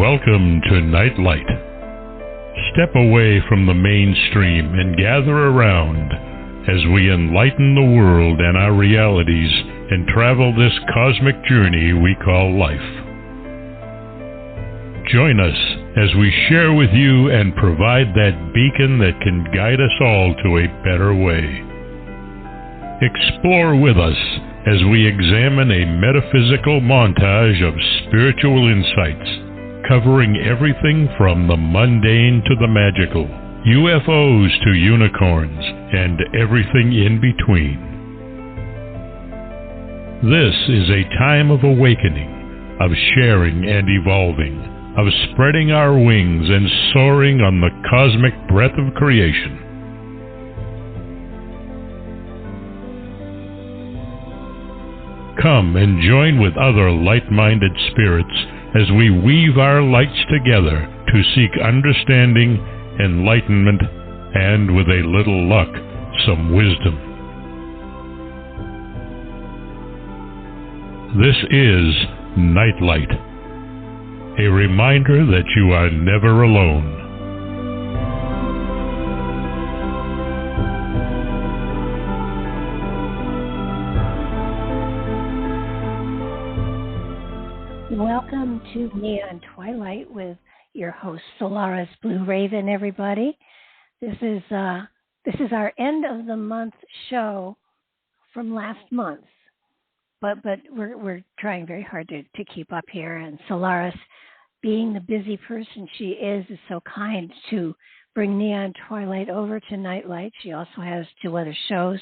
Welcome to Nightlight. Step away from the mainstream and gather around as we enlighten the world and our realities and travel this cosmic journey we call life. Join us as we share with you and provide that beacon that can guide us all to a better way. Explore with us as we examine a metaphysical montage of spiritual insights, covering everything from the mundane to the magical, UFOs to unicorns, and everything in between. This is a time of awakening, of sharing and evolving, of spreading our wings and soaring on the cosmic breath of creation. Come and join with other like-minded spirits as we weave our lights together to seek understanding, enlightenment, and, with a little luck, some wisdom. This is Nightlight, a reminder that you are never alone. Welcome to Neon Twilight with your host Solaris BlueRaven. Everybody, this is our end of the month show from last month, but we're trying very hard to keep up here. And Solaris, being the busy person she is so kind to bring Neon Twilight over to Nightlight. She also has two other shows.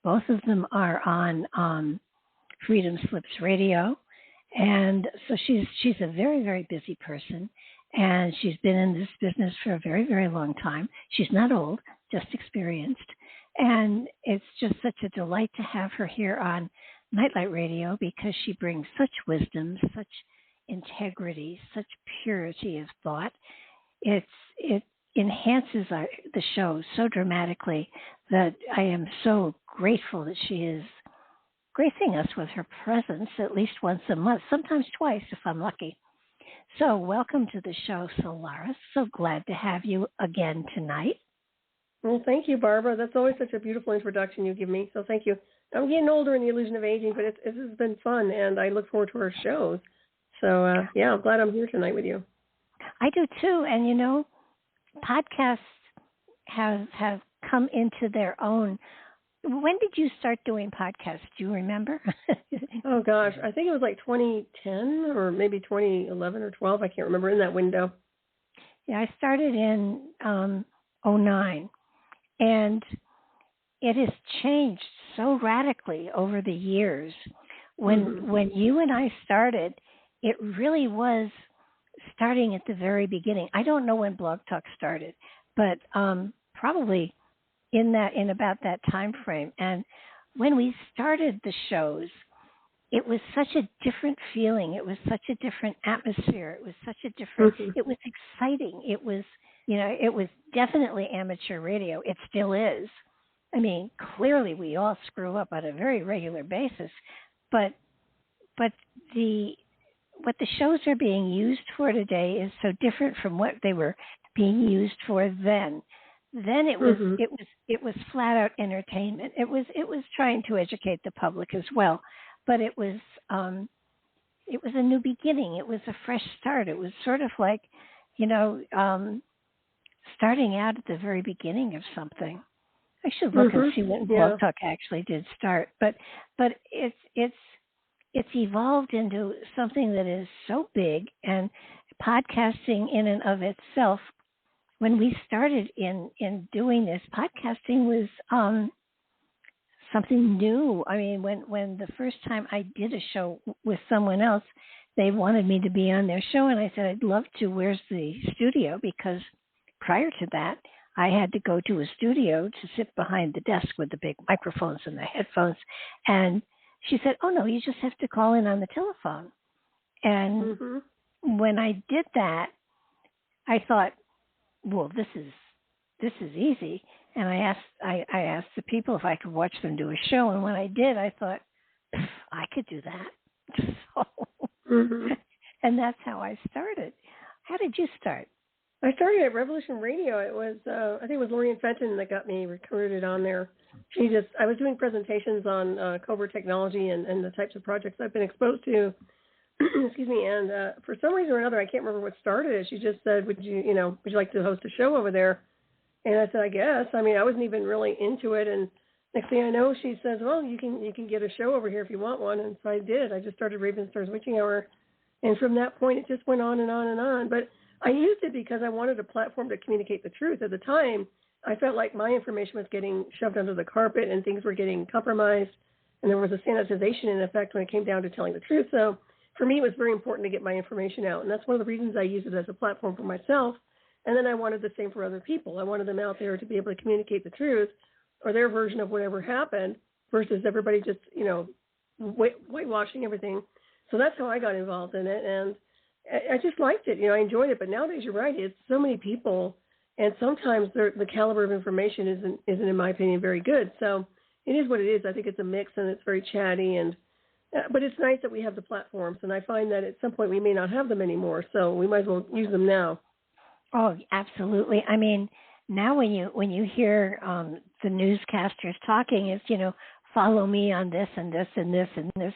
Both of them are on Freedom Slips Radio. And so she's a very, very busy person, and she's been in this business for a very, very long time. She's not old, just experienced. And it's just such a delight to have her here on Nightlight Radio because she brings such wisdom, such integrity, such purity of thought. It enhances the show so dramatically that I am so grateful that she is gracing us with her presence at least once a month, sometimes twice if I'm lucky. So welcome to the show, Solaris. So glad to have you again tonight. Well, thank you, Barbara. That's always such a beautiful introduction you give me, so thank you. I'm getting older in the illusion of aging, but it has been fun, and I look forward to our shows. So, I'm glad I'm here tonight with you. I do, too. And, you know, podcasts have come into their own. When did you start doing podcasts? Do you remember? Oh, gosh. I think it was like 2010 or maybe 2011 or 12. I can't remember, in that window. Yeah, I started in 2009. And it has changed so radically over the years. When you and I started, it really was starting at the very beginning. I don't know when Blog Talk started, but probably in about that time frame. And when we started the shows, it was such a different feeling. It was such a different atmosphere. It was such a different, it was exciting. It was, it was definitely amateur radio. It still is. I mean, clearly we all screw up on a very regular basis, but what the shows are being used for today is so different from what they were being used for then. Then it was flat out entertainment. It was trying to educate the public as well, but it was a new beginning. It was a fresh start. It was sort of like, starting out at the very beginning of something. I should look and see when Blog Talk actually did start, but it's evolved into something that is so big, and podcasting in and of itself. When we started in doing this, podcasting was something new. I mean, when the first time I did a show with someone else, they wanted me to be on their show, and I said, I'd love to. Where's the studio? Because prior to that, I had to go to a studio to sit behind the desk with the big microphones and the headphones. And she said, oh, no, you just have to call in on the telephone. And when I did that, I thought, well, this is easy. And I asked the people if I could watch them do a show. And when I did, I thought, I could do that. So, and that's how I started. How did you start? I started at Revolution Radio. It was, I think it was Lorian Fenton that got me recruited on there. I was doing presentations on covert technology and the types of projects I've been exposed to. Excuse me. And for some reason or another, I can't remember what started it. She just said, would you like to host a show over there? And I said, I guess. I mean, I wasn't even really into it. And next thing I know, she says, well, you can get a show over here if you want one. And so I did. I just started Raven Star's Witching Hour. And from that point, it just went on and on and on. But I used it because I wanted a platform to communicate the truth. At the time, I felt like my information was getting shoved under the carpet and things were getting compromised. And there was a sanitization in effect when it came down to telling the truth. So for me, it was very important to get my information out. And that's one of the reasons I use it as a platform for myself. And then I wanted the same for other people. I wanted them out there to be able to communicate the truth or their version of whatever happened versus everybody just, whitewashing everything. So that's how I got involved in it. And I just liked it. I enjoyed it. But nowadays, you're right. It's so many people. And sometimes the caliber of information isn't, in my opinion, very good. So it is what it is. I think it's a mix, and it's very chatty. But it's nice that we have the platforms. And I find that at some point we may not have them anymore. So we might as well use them now. Oh, absolutely. I mean, now when you hear the newscasters talking, it's, follow me on this and this and this and this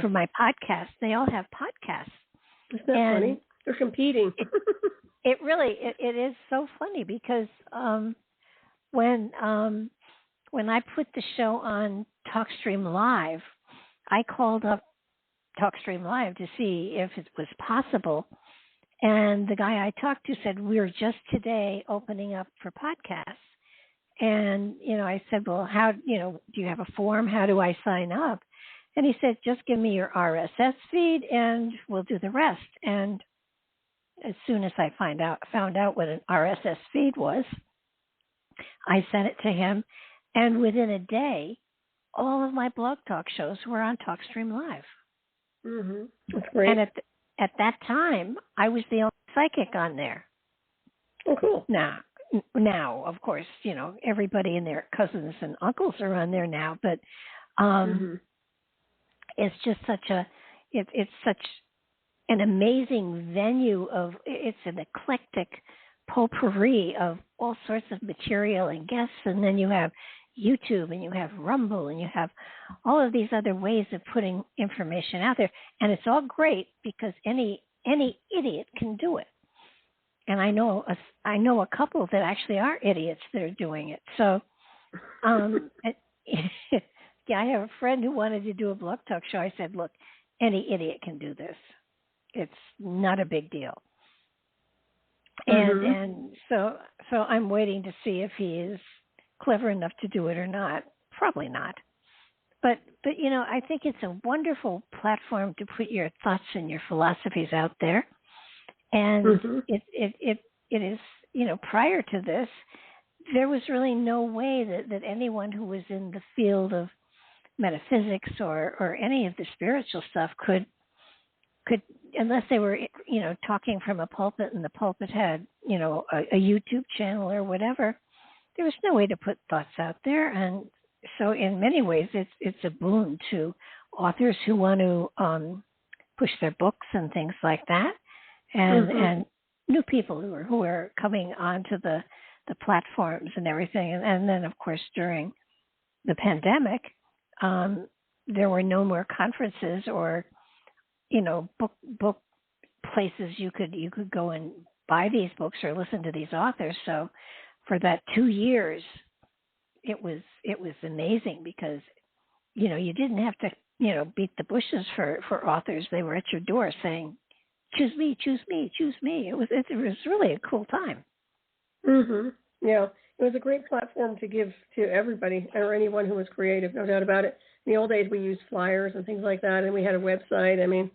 for my podcast. They all have podcasts. Isn't that funny? They're competing. It really is so funny because when I put the show on TalkStream Live, I called up TalkStream Live to see if it was possible. And the guy I talked to said, we're just today opening up for podcasts. And, I said, well, how, do you have a form? How do I sign up? And he said, just give me your RSS feed and we'll do the rest. And as soon as I found out what an RSS feed was, I sent it to him. And within a day, all of my Blog Talk shows were on TalkStream Live. Mm-hmm. That's great. And at that time, I was the only psychic on there. Oh, cool. Now, of course, everybody and their cousins and uncles are on there now, but it's just it's such an amazing venue it's an eclectic potpourri of all sorts of material and guests, and then you have YouTube and you have Rumble and you have all of these other ways of putting information out there, and it's all great because any idiot can do it. And I know a couple that actually are idiots that are doing it. So, yeah, I have a friend who wanted to do a Blog Talk show. I said, look, any idiot can do this. It's not a big deal. And so I'm waiting to see if he is clever enough to do it or not. Probably not. But I think it's a wonderful platform to put your thoughts and your philosophies out there. And it is, prior to this, there was really no way that anyone who was in the field of metaphysics or any of the spiritual stuff could, unless they were, talking from a pulpit and the pulpit had, a YouTube channel or whatever, there was no way to put thoughts out there. And so in many ways, it's a boon to authors who want to push their books and things like that. And new people who are coming onto the platforms and everything. And then, of course, during the pandemic, there were no more conferences or, book places you could go and buy these books or listen to these authors. So for that 2 years, it was amazing because, you didn't have to, beat the bushes for authors. They were at your door saying, choose me, choose me, choose me. It was really a cool time. Yeah, it was a great platform to give to everybody or anyone who was creative, no doubt about it. In the old days, we used flyers and things like that, and we had a website. I mean,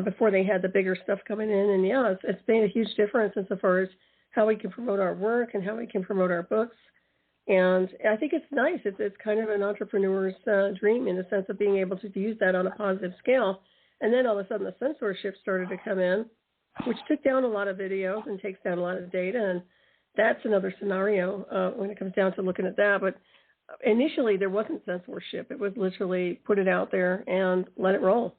before they had the bigger stuff coming in, and yeah, it's made a huge difference insofar as how we can promote our work and how we can promote our books. And I think it's nice. It's kind of an entrepreneur's dream in the sense of being able to use that on a positive scale. And then all of a sudden the censorship started to come in, which took down a lot of videos and takes down a lot of data. And that's another scenario when it comes down to looking at that. But initially there wasn't censorship. It was literally put it out there and let it roll.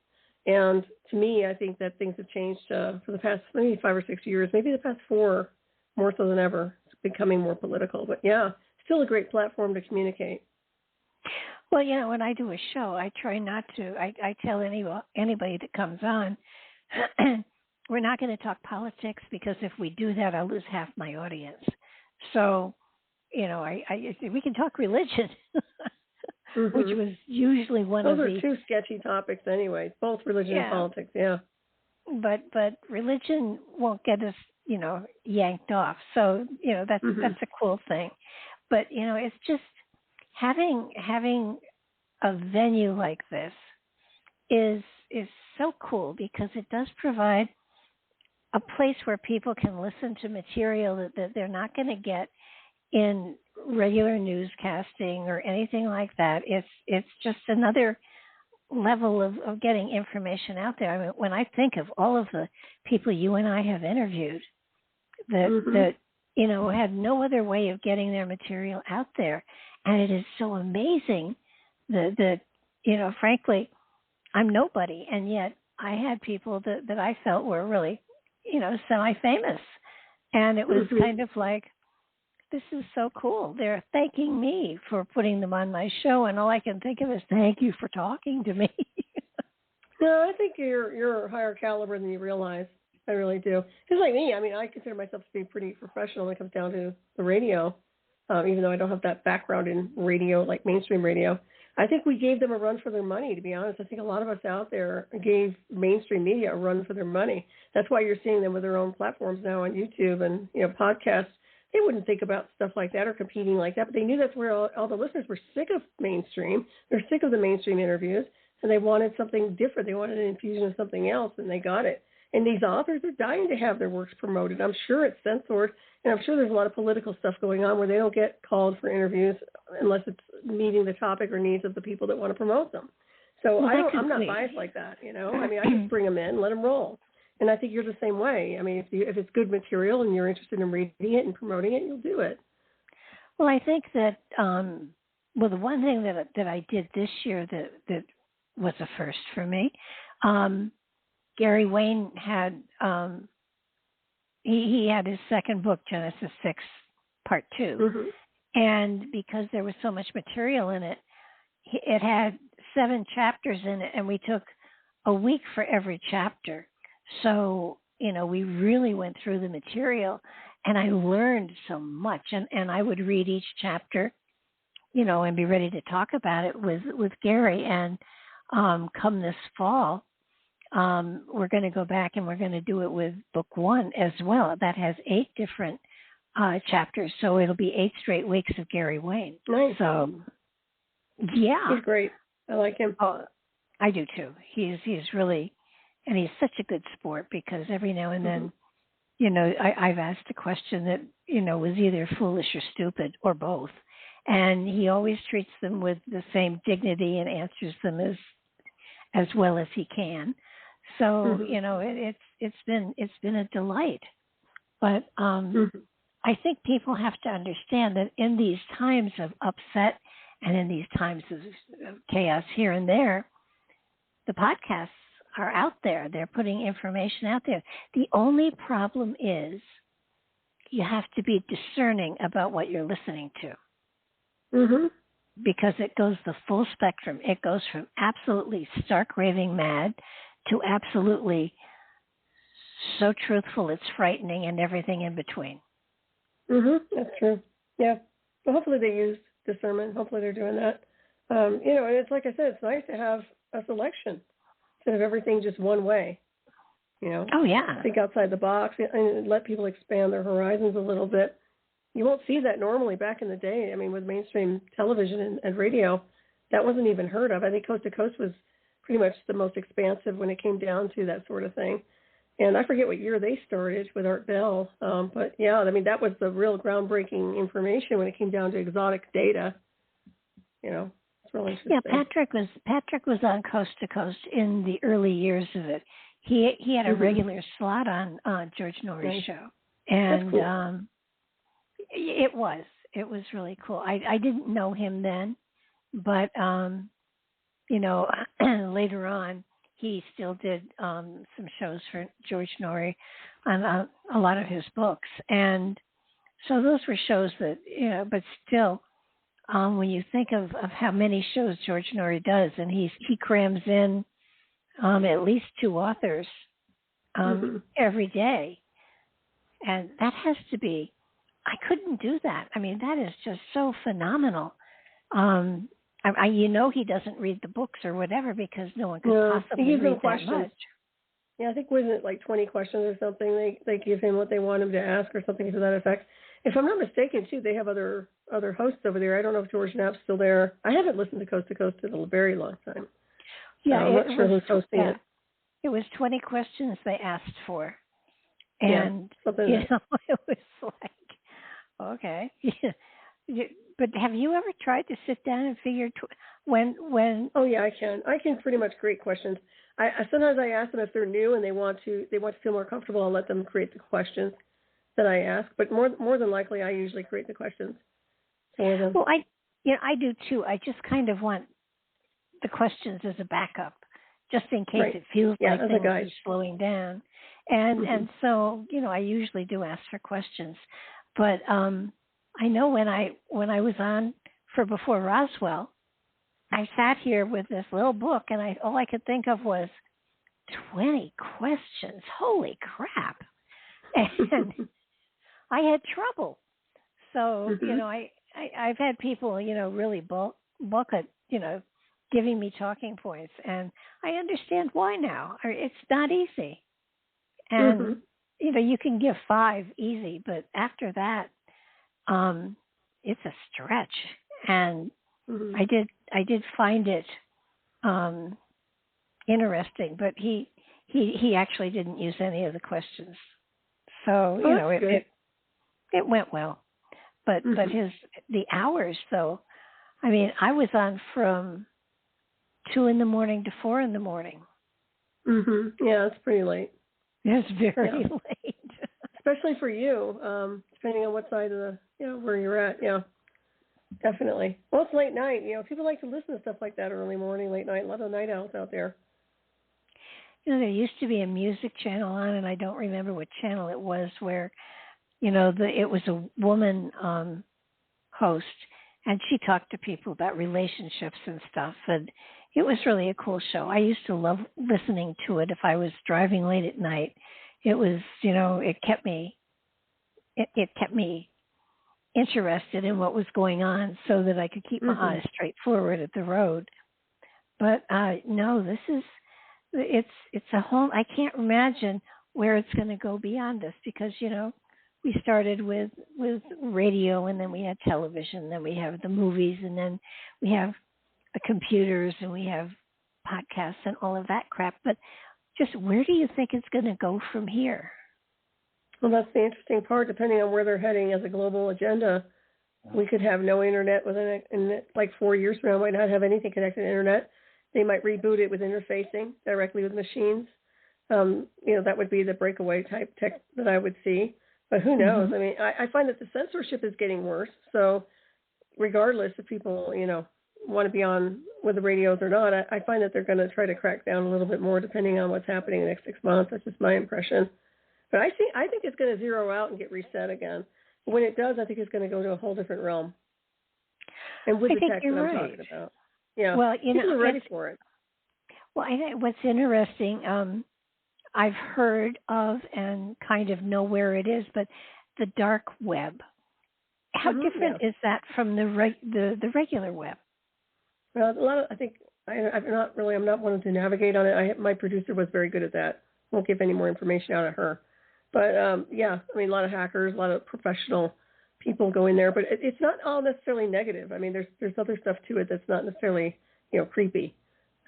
And to me, I think that things have changed for the past maybe 5 or 6 years, maybe the past 4, more so than ever. It's becoming more political. But yeah, still a great platform to communicate. Well, when I do a show, I try not to. I tell anybody that comes on, we're not going to talk politics, because if we do that, I'll lose half my audience. So, we can talk religion, which was usually one of the... Those are two sketchy topics anyway, both religion and politics, yeah. But religion won't get us, yanked off. So, that's a cool thing. But, it's just having a venue like this is so cool, because it does provide a place where people can listen to material that they're not going to get in regular newscasting or anything like that. It's just another level of getting information out there. I mean, when I think of all of the people you and I have interviewed that had no other way of getting their material out there, and it is so amazing that frankly, I'm nobody, and yet I had people that I felt were really, semi-famous, and it was kind of like, this is so cool. They're thanking me for putting them on my show, and all I can think of is, thank you for talking to me. No, I think you're higher caliber than you realize. I really do. It's like me. I mean, I consider myself to be pretty professional when it comes down to the radio, even though I don't have that background in radio, like mainstream radio. I think we gave them a run for their money, to be honest. I think a lot of us out there gave mainstream media a run for their money. That's why you're seeing them with their own platforms now on YouTube and, podcasts. They wouldn't think about stuff like that or competing like that, but they knew that's where all the listeners were sick of mainstream. They're sick of the mainstream interviews, and they wanted something different. They wanted an infusion of something else, and they got it. And these authors are dying to have their works promoted. I'm sure it's censored, and I'm sure there's a lot of political stuff going on where they don't get called for interviews unless it's meeting the topic or needs of the people that want to promote them. So I'm not biased like that, I mean, I just bring them in, let them roll. And I think you're the same way. I mean, if it's good material and you're interested in reading it and promoting it, you'll do it. Well, I think that, the one thing that I did this year that was a first for me, Gary Wayne had, he had his second book, Genesis 6, Part 2. Mm-hmm. And because there was so much material in it, it had 7 chapters in it, and we took a week for every chapter. So, we really went through the material, and I learned so much. And I would read each chapter, and be ready to talk about it with Gary. And come this fall, we're going to go back and we're going to do it with book 1 as well. That has 8 different chapters. So it'll be 8 straight weeks of Gary Wayne. Nice. So, yeah. He's great. I like him. Oh, I do too. He's really... And he's such a good sport, because every now and then, I've asked a question that, was either foolish or stupid or both. And he always treats them with the same dignity and answers them as well as he can. So, it's been a delight. But I think people have to understand that in these times of upset and in these times of chaos here and there, the podcasts are out there. They're putting information out there. The only problem is you have to be discerning about what you're listening to. Mm-hmm. Because it goes the full spectrum. It goes from absolutely stark raving mad to absolutely so truthful it's frightening, and everything in between. Mm-hmm. That's true. Yeah. Well, hopefully they use discernment. Hopefully they're doing that. And it's like I said, it's nice to have a selection instead of everything just one way, Oh, yeah. Think outside the box and let people expand their horizons a little bit. You won't see that normally back in the day. I mean, with mainstream television and radio, that wasn't even heard of. I think Coast to Coast was pretty much the most expansive when it came down to that sort of thing. And I forget what year they started with Art Bell. But, yeah, I mean, that was the real groundbreaking information when it came down to exotic data. It's really interesting. Yeah, Patrick was on Coast to Coast in the early years of it. He had a regular slot on George Norrie's show. And cool. It was really cool. I didn't know him then, but, later on, he still did some shows for George Norrie on a lot of his books. And so those were shows that, but still, when you think of how many shows George Norrie does, and he crams in at least 2 authors every day. And that has to be, I couldn't do that. I mean, that is just so phenomenal. He doesn't read the books or whatever because no one could possibly read that much. Yeah, I think wasn't it like 20 questions or something? They give him what they want him to ask or something to that effect. If I'm not mistaken, too, they have other hosts over there. I don't know if George Knapp's still there. I haven't listened to Coast in a very long time. Yeah, I'm not sure who's hosting it. It was 20 questions they asked for. And, it was like, okay. But have you ever tried to sit down and figure when? Oh, yeah, I can. I can pretty much create questions. Sometimes I ask them if they're new and they want to feel more comfortable. I'll let them create the questions that I ask. But more than likely, I usually create the questions for them. Well, I do too. I just kind of want the questions as a backup, just in case it feels like things are slowing down. And so, I usually do ask for questions. But I know when I was on for Before Roswell, I sat here with this little book, and all I could think of was 20 questions. Holy crap! And I had trouble. So I've had people really bulk at giving me talking points, and I understand why now. It's not easy, and you can give 5 easy, but after that, it's a stretch. And I did find it interesting, but he actually didn't use any of the questions, so it went well. But the hours though, I mean, I was on from 2 a.m. to 4 a.m. Yeah, it's pretty late. It's very late, especially for you, depending on what side of where you're at. Yeah, definitely. Well, it's late night. People like to listen to stuff like that early morning, late night. A lot of night owls out there. There used to be a music channel on, and I don't remember what channel it was, where it was a woman host, and she talked to people about relationships and stuff, and it was really a cool show. I used to love listening to it if I was driving late at night. It was, it kept me interested in what was going on so that I could keep my eyes straight forward at the road. But no, it's a whole, I can't imagine where it's going to go beyond this, because, we started with radio, and then we had television, then we have the movies, and then we have the computers, and we have podcasts and all of that crap. But just where do you think it's going to go from here? Well, that's the interesting part. Depending on where they're heading as a global agenda, we could have no internet in like 4 years from now. Might not have anything connected to the internet. They might reboot it with interfacing directly with machines. That would be the breakaway type tech that I would see. But who knows? I mean, I find that the censorship is getting worse. So regardless if people, want to be on with the radios or not, I find that they're going to try to crack down a little bit more depending on what's happening in the next 6 months. That's just my impression. But I think it's going to zero out and get reset again. When it does, I think it's going to go to a whole different realm. And with the tech that I'm talking about. Yeah. Well, people are ready for it. Well, I think what's interesting, I've heard of and kind of know where it is, but the dark web. How different is that from the regular web? Well, a lot of, I think I'm not one to navigate on it. My producer was very good at that. Won't give any more information out of her. But a lot of hackers, a lot of professional people go in there, but it's not all necessarily negative. I mean, there's other stuff to it that's not necessarily, creepy.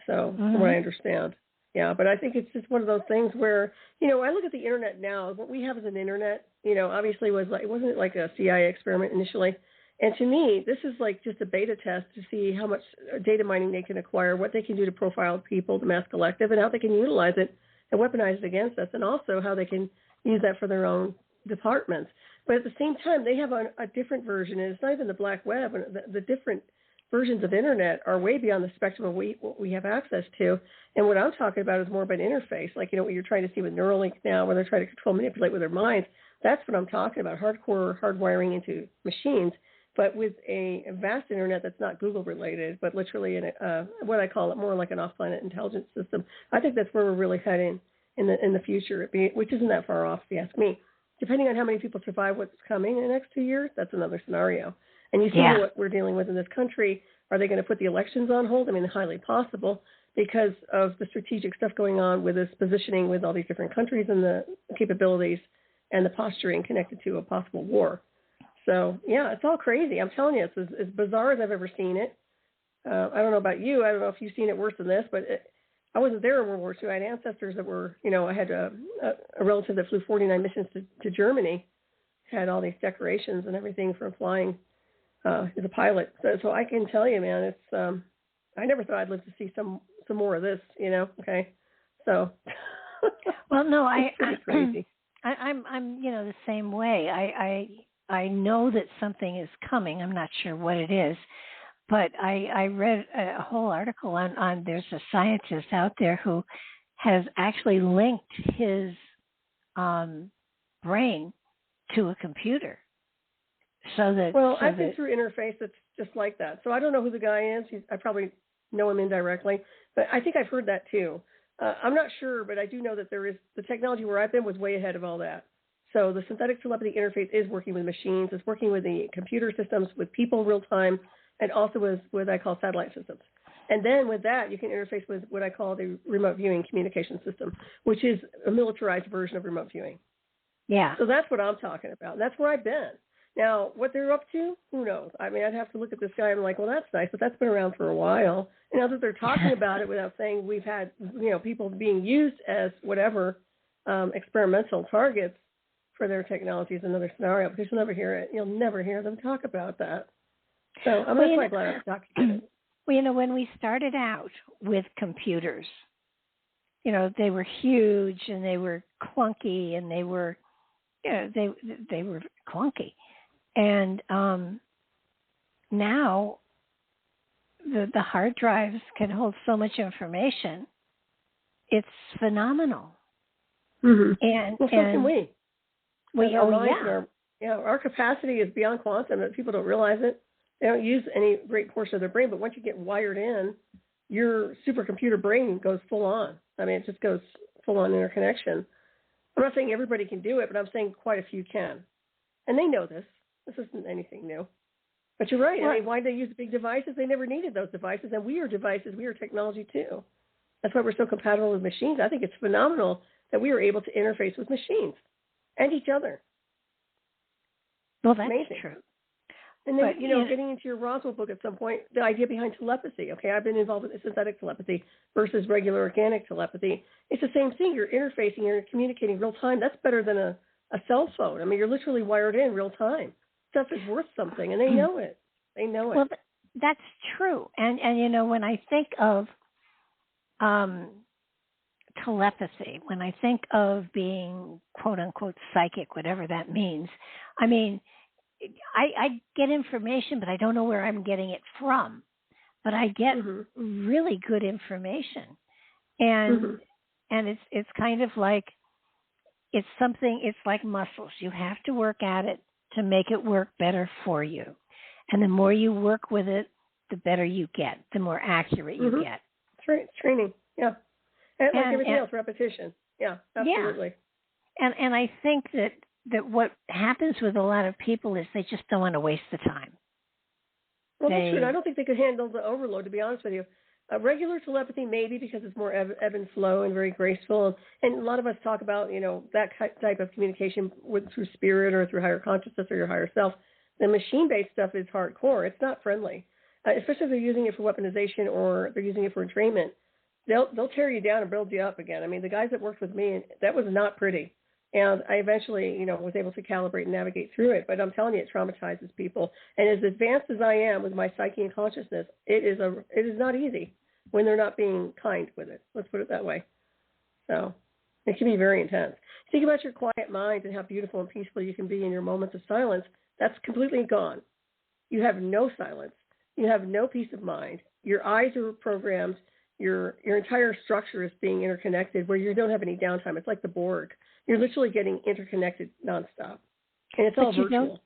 So from what I understand. Yeah, but I think it's just one of those things where, I look at the internet now. What we have as an internet, obviously wasn't like a CIA experiment initially. And to me, this is like just a beta test to see how much data mining they can acquire, what they can do to profile people, the mass collective, and how they can utilize it and weaponize it against us, and also how they can use that for their own departments. But at the same time, they have a different version, and it's not even the black web, the different versions of internet are way beyond the spectrum of what we have access to. And what I'm talking about is more of an interface, like, what you're trying to see with Neuralink now, where they're trying to control, manipulate with their minds. That's what I'm talking about, hardcore hardwiring into machines, but with a vast internet that's not Google related, but literally what I call it more like an off-planet intelligence system. I think that's where we're really heading in the future, which isn't that far off, if you ask me. Depending on how many people survive what's coming in the next 2 years, that's another scenario. And you see what we're dealing with in this country. Are they going to put the elections on hold? I mean, highly possible, because of the strategic stuff going on with this positioning with all these different countries and the capabilities and the posturing connected to a possible war. So, yeah, it's all crazy. I'm telling you, it's as bizarre as I've ever seen it. I don't know about you. I don't know if you've seen it worse than this, but I wasn't there in World War II. I had ancestors that were, I had a relative that flew 49 missions to Germany, had all these decorations and everything from flying as a pilot. So I can tell you, man, it's I never thought I'd live to see some more of this, okay? So, well, no, it's pretty crazy. I'm the same way. I know that something is coming. I'm not sure what it is, but I read a whole article on there's a scientist out there who has actually linked his brain to a computer. I've been through interface that's just like that. So I don't know who the guy is. I probably know him indirectly, but I think I've heard that too. I'm not sure, but I do know that there is the technology where I've been was way ahead of all that. So the synthetic telepathy interface is working with machines. It's working with the computer systems, with people real time, and also with what I call satellite systems. And then with that, you can interface with what I call the remote viewing communication system, which is a militarized version of remote viewing. Yeah. So that's what I'm talking about. That's where I've been. Now, what they're up to, who knows? I mean, I'd have to look at this guy and I'm like, well, that's nice, but that's been around for a while. And now that they're talking about it without saying we've had, people being used as whatever experimental targets for their technology is another scenario, because you'll never hear it. You'll never hear them talk about that. So I'm quite glad I'm talking. Well, when we started out with computers, they were huge and they were clunky and they were, they were clunky. And now the hard drives can hold so much information. It's phenomenal. Mm-hmm. And so can we. Yeah. Our capacity is beyond quantum, and people don't realize it. They don't use any great portion of their brain, but once you get wired in, your supercomputer brain goes full on. I mean, it just goes full on interconnection. I'm not saying everybody can do it, but I'm saying quite a few can. And they know this. This isn't anything new. But you're right. I mean, why did they use big devices? They never needed those devices, and we are devices. We are technology, too. That's why we're so compatible with machines. I think it's phenomenal that we are able to interface with machines and each other. Well, that's amazing. True. And then, getting into your Roswell book at some point, the idea behind telepathy. Okay, I've been involved with synthetic telepathy versus regular organic telepathy. It's the same thing. You're interfacing, you're communicating real time. That's better than a cell phone. I mean, you're literally wired in real time. Stuff is worth something, and they know it. They know it. Well, that's true. And when I think of telepathy, when I think of being quote unquote psychic, whatever that means, I mean, I get information, but I don't know where I'm getting it from. But I get really good information, and it's kind of like it's something. It's like muscles. You have to work at it to make it work better for you. And the more you work with it, the better you get, the more accurate you get. That's right. It's training. Yeah. And like everything else, repetition. Yeah, absolutely. Yeah. And I think that what happens with a lot of people is they just don't want to waste the time. Well, that's true. I don't think they could handle the overload, to be honest with you. Regular telepathy, maybe, because it's more ebb and flow and very graceful. And a lot of us talk about, that type of communication through spirit or through higher consciousness or your higher self. The machine-based stuff is hardcore. It's not friendly, especially if they're using it for weaponization or they're using it for entrainment. They'll tear you down and build you up again. I mean, the guys that worked with me, that was not pretty. And I eventually, was able to calibrate and navigate through it. But I'm telling you, it traumatizes people. And as advanced as I am with my psyche and consciousness, it is not easy when they're not being kind with it. Let's put it that way. So it can be very intense. Think about your quiet mind and how beautiful and peaceful you can be in your moments of silence. That's completely gone. You have no silence. you have no peace of mind. Your eyes are programmed. Your entire structure is being interconnected where you don't have any downtime. It's like the Borg. You're literally getting interconnected nonstop. And it's all virtual.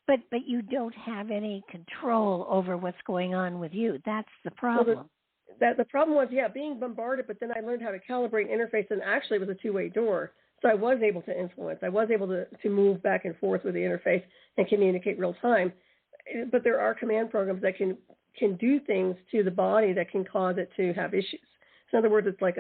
But you don't have any control over what's going on with you. That's the problem. Well, the problem was, being bombarded, but then I learned how to calibrate and interface, and actually it was a two-way door. So I was able to influence. I was able to move back and forth with the interface and communicate real time. But there are command programs that can do things to the body that can cause it to have issues. So in other words, it's like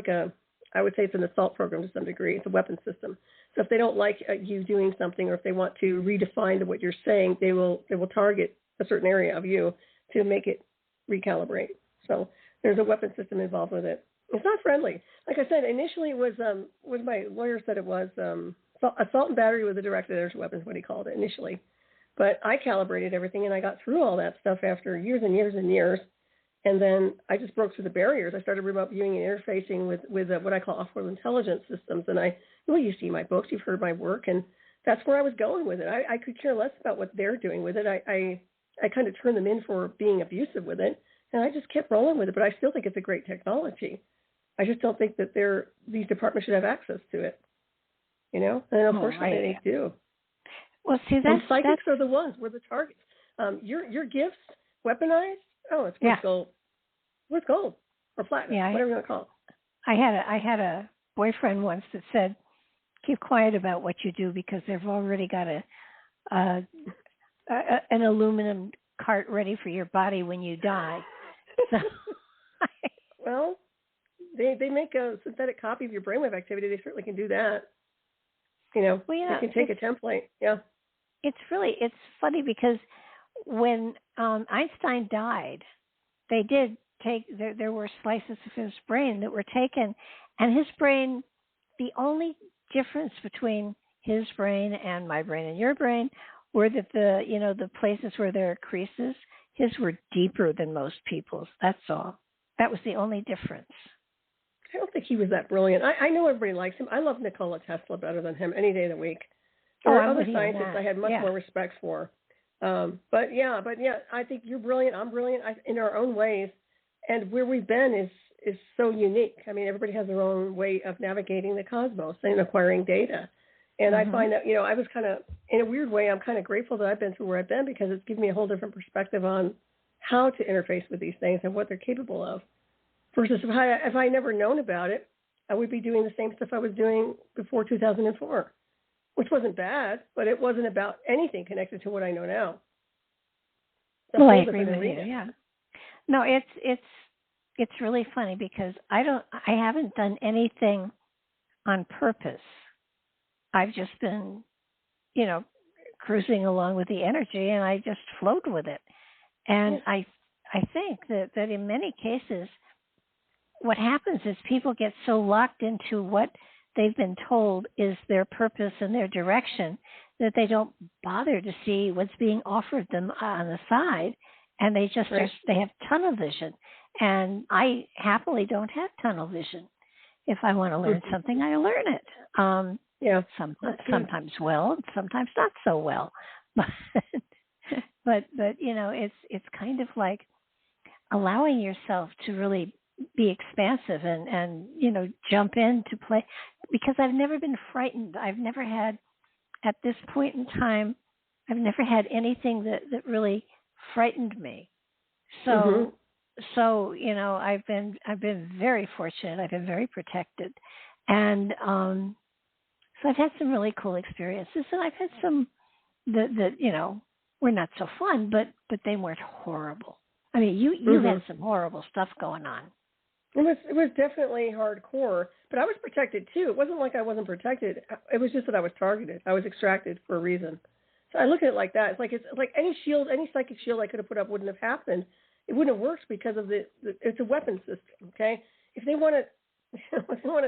a I would say it's an assault program to some degree. It's a weapon system. So if they don't like you doing something, or if they want to redefine what you're saying, they will target a certain area of you to make it recalibrate. So there's a weapon system involved with it. It's not friendly. Like I said, initially it was my lawyer said it was assault and battery with a directed energy weapon is what he called it initially. But I calibrated everything, and I got through all that stuff after years and years and years. And then I just broke through the barriers. I started remote viewing and interfacing with what I call off-world intelligence systems. And you see my books, you've heard my work, and that's where I was going with it. I could care less about what they're doing with it. I kind of turned them in for being abusive with it, and I just kept rolling with it. But I still think it's a great technology. I just don't think that these departments should have access to it. And unfortunately they do. Well, see, psychics are the ones. We're the targets. Your gifts weaponized. Oh, it's worth gold. Worth gold or platinum, whatever you want to call it. I had a boyfriend once that said, "Keep quiet about what you do because they've already got an aluminum cart ready for your body when you die." So, well, they make a synthetic copy of your brainwave activity. They certainly can do that. They can take a template. Yeah. It's funny because when Einstein died, they did take, there were slices of his brain that were taken, and his brain, the only difference between his brain and my brain and your brain were that the places where there are creases, his were deeper than most people's. That's all. That was the only difference. I don't think he was that brilliant. I know everybody likes him. I love Nikola Tesla better than him any day of the week. There are other scientists I had much more respect for. But I think you're brilliant. I'm brilliant in our own ways. And where we've been is so unique. I mean, everybody has their own way of navigating the cosmos and acquiring data. And I find that, I was kind of, in a weird way, I'm kind of grateful that I've been through where I've been because it's given me a whole different perspective on how to interface with these things and what they're capable of. Versus if I never known about it, I would be doing the same stuff I was doing before 2004, which wasn't bad, but it wasn't about anything connected to what I know now. Well, I agree with you. Yeah. No, it's really funny because I haven't done anything on purpose. I've just been, cruising along with the energy, and I just flowed with it. And I think that in many cases, what happens is people get so locked into what they've been told is their purpose and their direction that they don't bother to see what's being offered them on the side, and they just they have tunnel vision. And I happily don't have tunnel vision. If I want to learn something, I learn it. Sometimes well, sometimes not so well. But it's kind of like allowing yourself to really be expansive and jump into play, because I've never been frightened. I've never had, at this point in time, I've never had anything that really frightened me. So I've been very fortunate. I've been very protected, and so I've had some really cool experiences, and I've had some that were not so fun, but they weren't horrible. I mean, you had some horrible stuff going on. It was definitely hardcore, but I was protected too. It wasn't like I wasn't protected. It was just that I was targeted. I was extracted for a reason. So I look at it like that. It's like any shield, any psychic shield I could have put up wouldn't have happened. It wouldn't have worked because of it's a weapon system. Okay, if they want to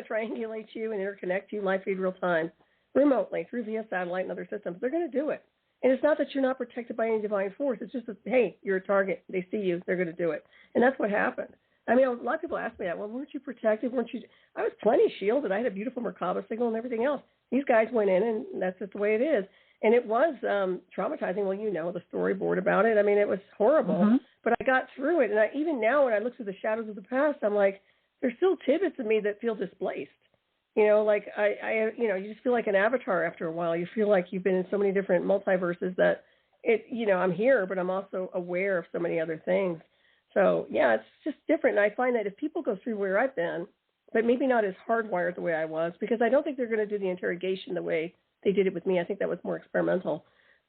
triangulate you and interconnect you live feed real time, remotely through via satellite and other systems, they're going to do it. And it's not that you're not protected by any divine force. It's just that, hey, you're a target. They see you. They're going to do it. And that's what happened. I mean, a lot of people ask me that. Well, weren't you protected? I was plenty shielded. I had a beautiful Merkaba signal and everything else. These guys went in, and that's just the way it is. And it was traumatizing. Well, you know the storyboard about it. I mean, it was horrible, but I got through it. And even now when I look through the shadows of the past, I'm like, there's still tidbits of me that feel displaced. You know, like I you just feel like an avatar after a while. You feel like you've been in so many different multiverses that I'm here, but I'm also aware of so many other things. So yeah, it's just different. And I find that if people go through where I've been, but maybe not as hardwired the way I was, because I don't think they're going to do the interrogation the way they did it with me. I think that was more experimental.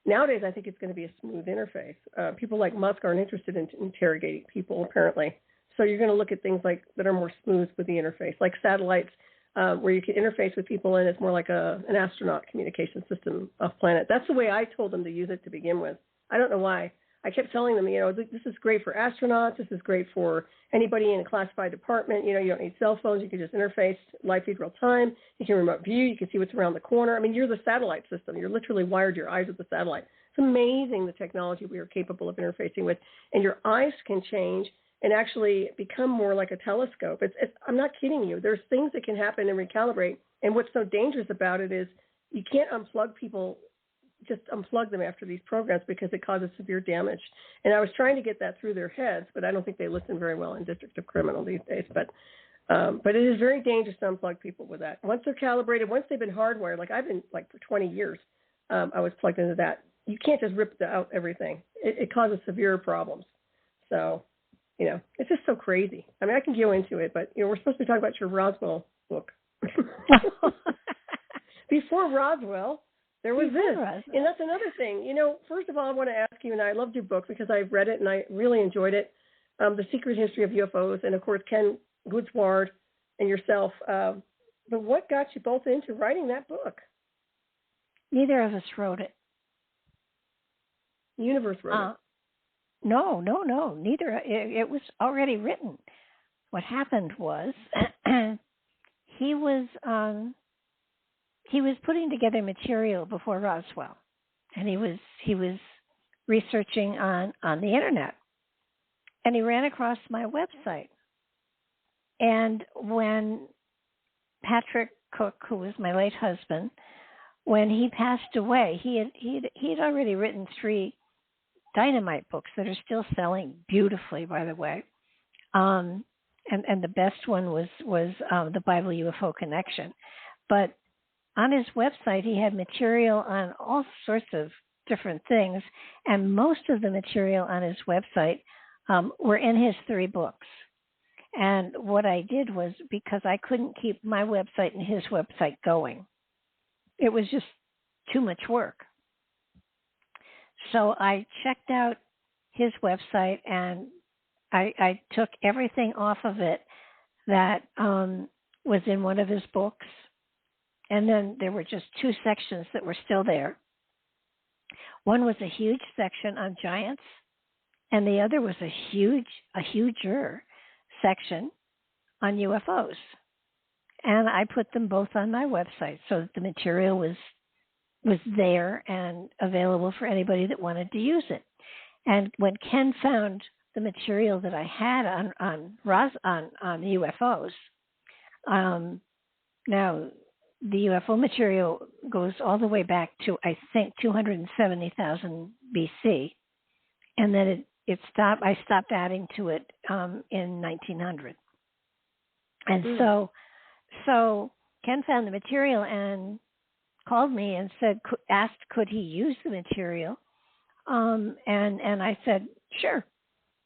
Nowadays, I think it's going to be a smooth interface. People like Musk aren't interested in interrogating people, apparently. So you're going to look at things like that are more smooth with the interface, like satellites, where you can interface with people, and it's more like an astronaut communication system off planet. That's the way I told them to use it to begin with. I don't know why. I kept telling them, this is great for astronauts. This is great for anybody in a classified department. You don't need cell phones. You can just interface, live feed real time. You can remote view. You can see what's around the corner. I mean, you're the satellite system. You're literally wired your eyes with the satellite. It's amazing the technology we are capable of interfacing with. And your eyes can change and actually become more like a telescope. I'm not kidding you. There's things that can happen and recalibrate. And what's so dangerous about it is you can't unplug people, just unplug them after these programs, because it causes severe damage. And I was trying to get that through their heads, but I don't think they listen very well in District of Criminal these days. But it is very dangerous to unplug people with that. Once they're calibrated, once they've been hardwired, like I've been for 20 years, I was plugged into that. You can't just rip out everything. It causes severe problems. So, it's just so crazy. I mean, I can go into it, but, we're supposed to be talking about your Roswell book. Before Roswell, there was this. And that's another thing. First of all, I want to ask you, and I loved your book because I've read it and I really enjoyed it, The Secret History of UFOs, and, of course, Ken Goodsward and yourself. But what got you both into writing that book? Neither of us wrote it. The universe wrote it. No. Neither. It was already written. What happened was he was putting together material before Roswell, and he was researching on the internet, and he ran across my website. And when Patrick Cook, who was my late husband, when he passed away, he had already written 3 dynamite books that are still selling beautifully, by the way. And the best one was the Bible UFO Connection. But on his website, he had material on all sorts of different things, and most of the material on his website were in his 3 books. And what I did was, because I couldn't keep my website and his website going, it was just too much work. So I checked out his website, and I took everything off of it that was in one of his books. And then there were just 2 sections that were still there. One was a huge section on giants, and the other was a huger section on UFOs. And I put them both on my website so that the material was there and available for anybody that wanted to use it. And when Ken found the material that I had on UFOs, now the UFO material goes all the way back to, I think, 270,000 BC, and then it stopped. I stopped adding to it in 1900, and so Ken found the material and called me and asked could he use the material, and I said sure,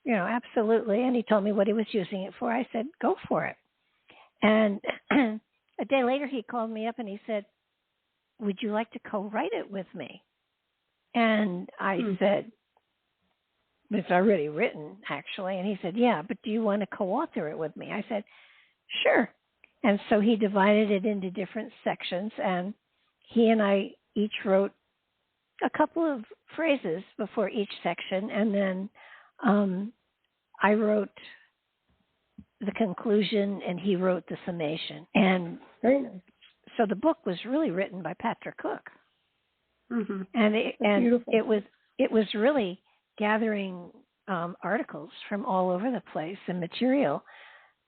absolutely. And he told me what he was using it for. I said go for it. And a day later he called me up and he said, would you like to co-write it with me? And I said, it's already written, actually. And he said, yeah, but do you want to co-author it with me? I said, sure. And so he divided it into different sections, and he and I each wrote a couple of phrases before each section, and then I wrote the conclusion, and he wrote the summation. And very nice. So the book was really written by Patrick Cook, mm-hmm. and it was really gathering articles from all over the place and material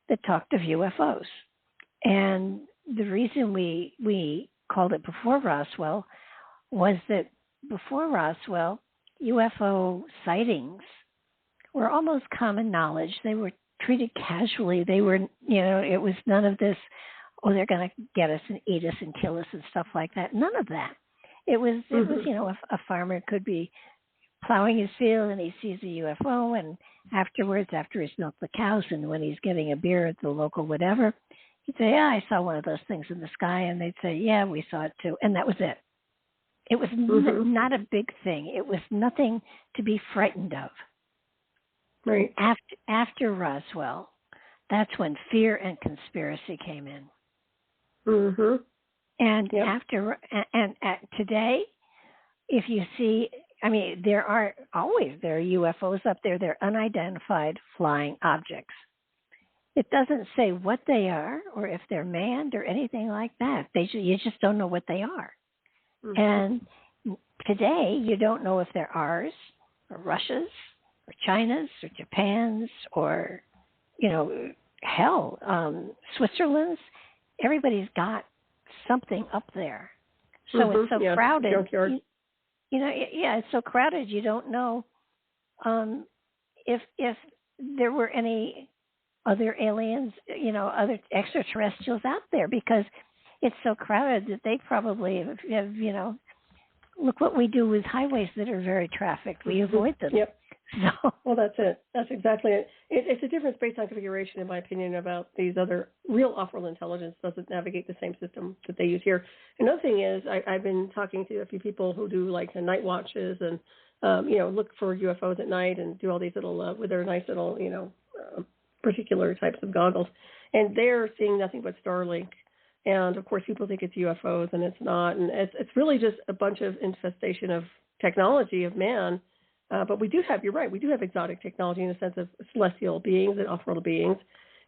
that talked of UFOs. And the reason we called it Before Roswell was that before Roswell, UFO sightings were almost common knowledge. They were treated casually. They were, it was none of this, oh, they're going to get us and eat us and kill us and stuff like that. None of that. It was, a farmer could be plowing his field and he sees a UFO, and afterwards, after he's milked the cows and when he's getting a beer at the local whatever, he'd say, yeah, I saw one of those things in the sky, and they'd say, yeah, we saw it too, and that was it. It was not a big thing. It was nothing to be frightened of. Right. After Roswell, that's when fear and conspiracy came in. Mm-hmm. And today, if you see, there are UFOs up there. They're unidentified flying objects. It doesn't say what they are or if they're manned or anything like that. You just don't know what they are. Mm-hmm. And today, you don't know if they're ours or Russia's or China's or Japan's or, Switzerland's. Everybody's got something up there. So it's so crowded. Junkyard. It's so crowded. You don't know if there were any other aliens, other extraterrestrials out there, because it's so crowded that they probably have, look what we do with highways that are very trafficked. We avoid them. Yep. So. Well, that's it. That's exactly it. It's a different space-time configuration, in my opinion, about these other real off-world intelligence doesn't navigate the same system that they use here. Another thing is I've been talking to a few people who do like the night watches and, look for UFOs at night and do all these little, with their nice little, particular types of goggles. And they're seeing nothing but Starlink. And, of course, people think it's UFOs, and it's not. And it's really just a bunch of infestation of technology of man. But we do have, you're right, we do have exotic technology in the sense of celestial beings and off-world beings.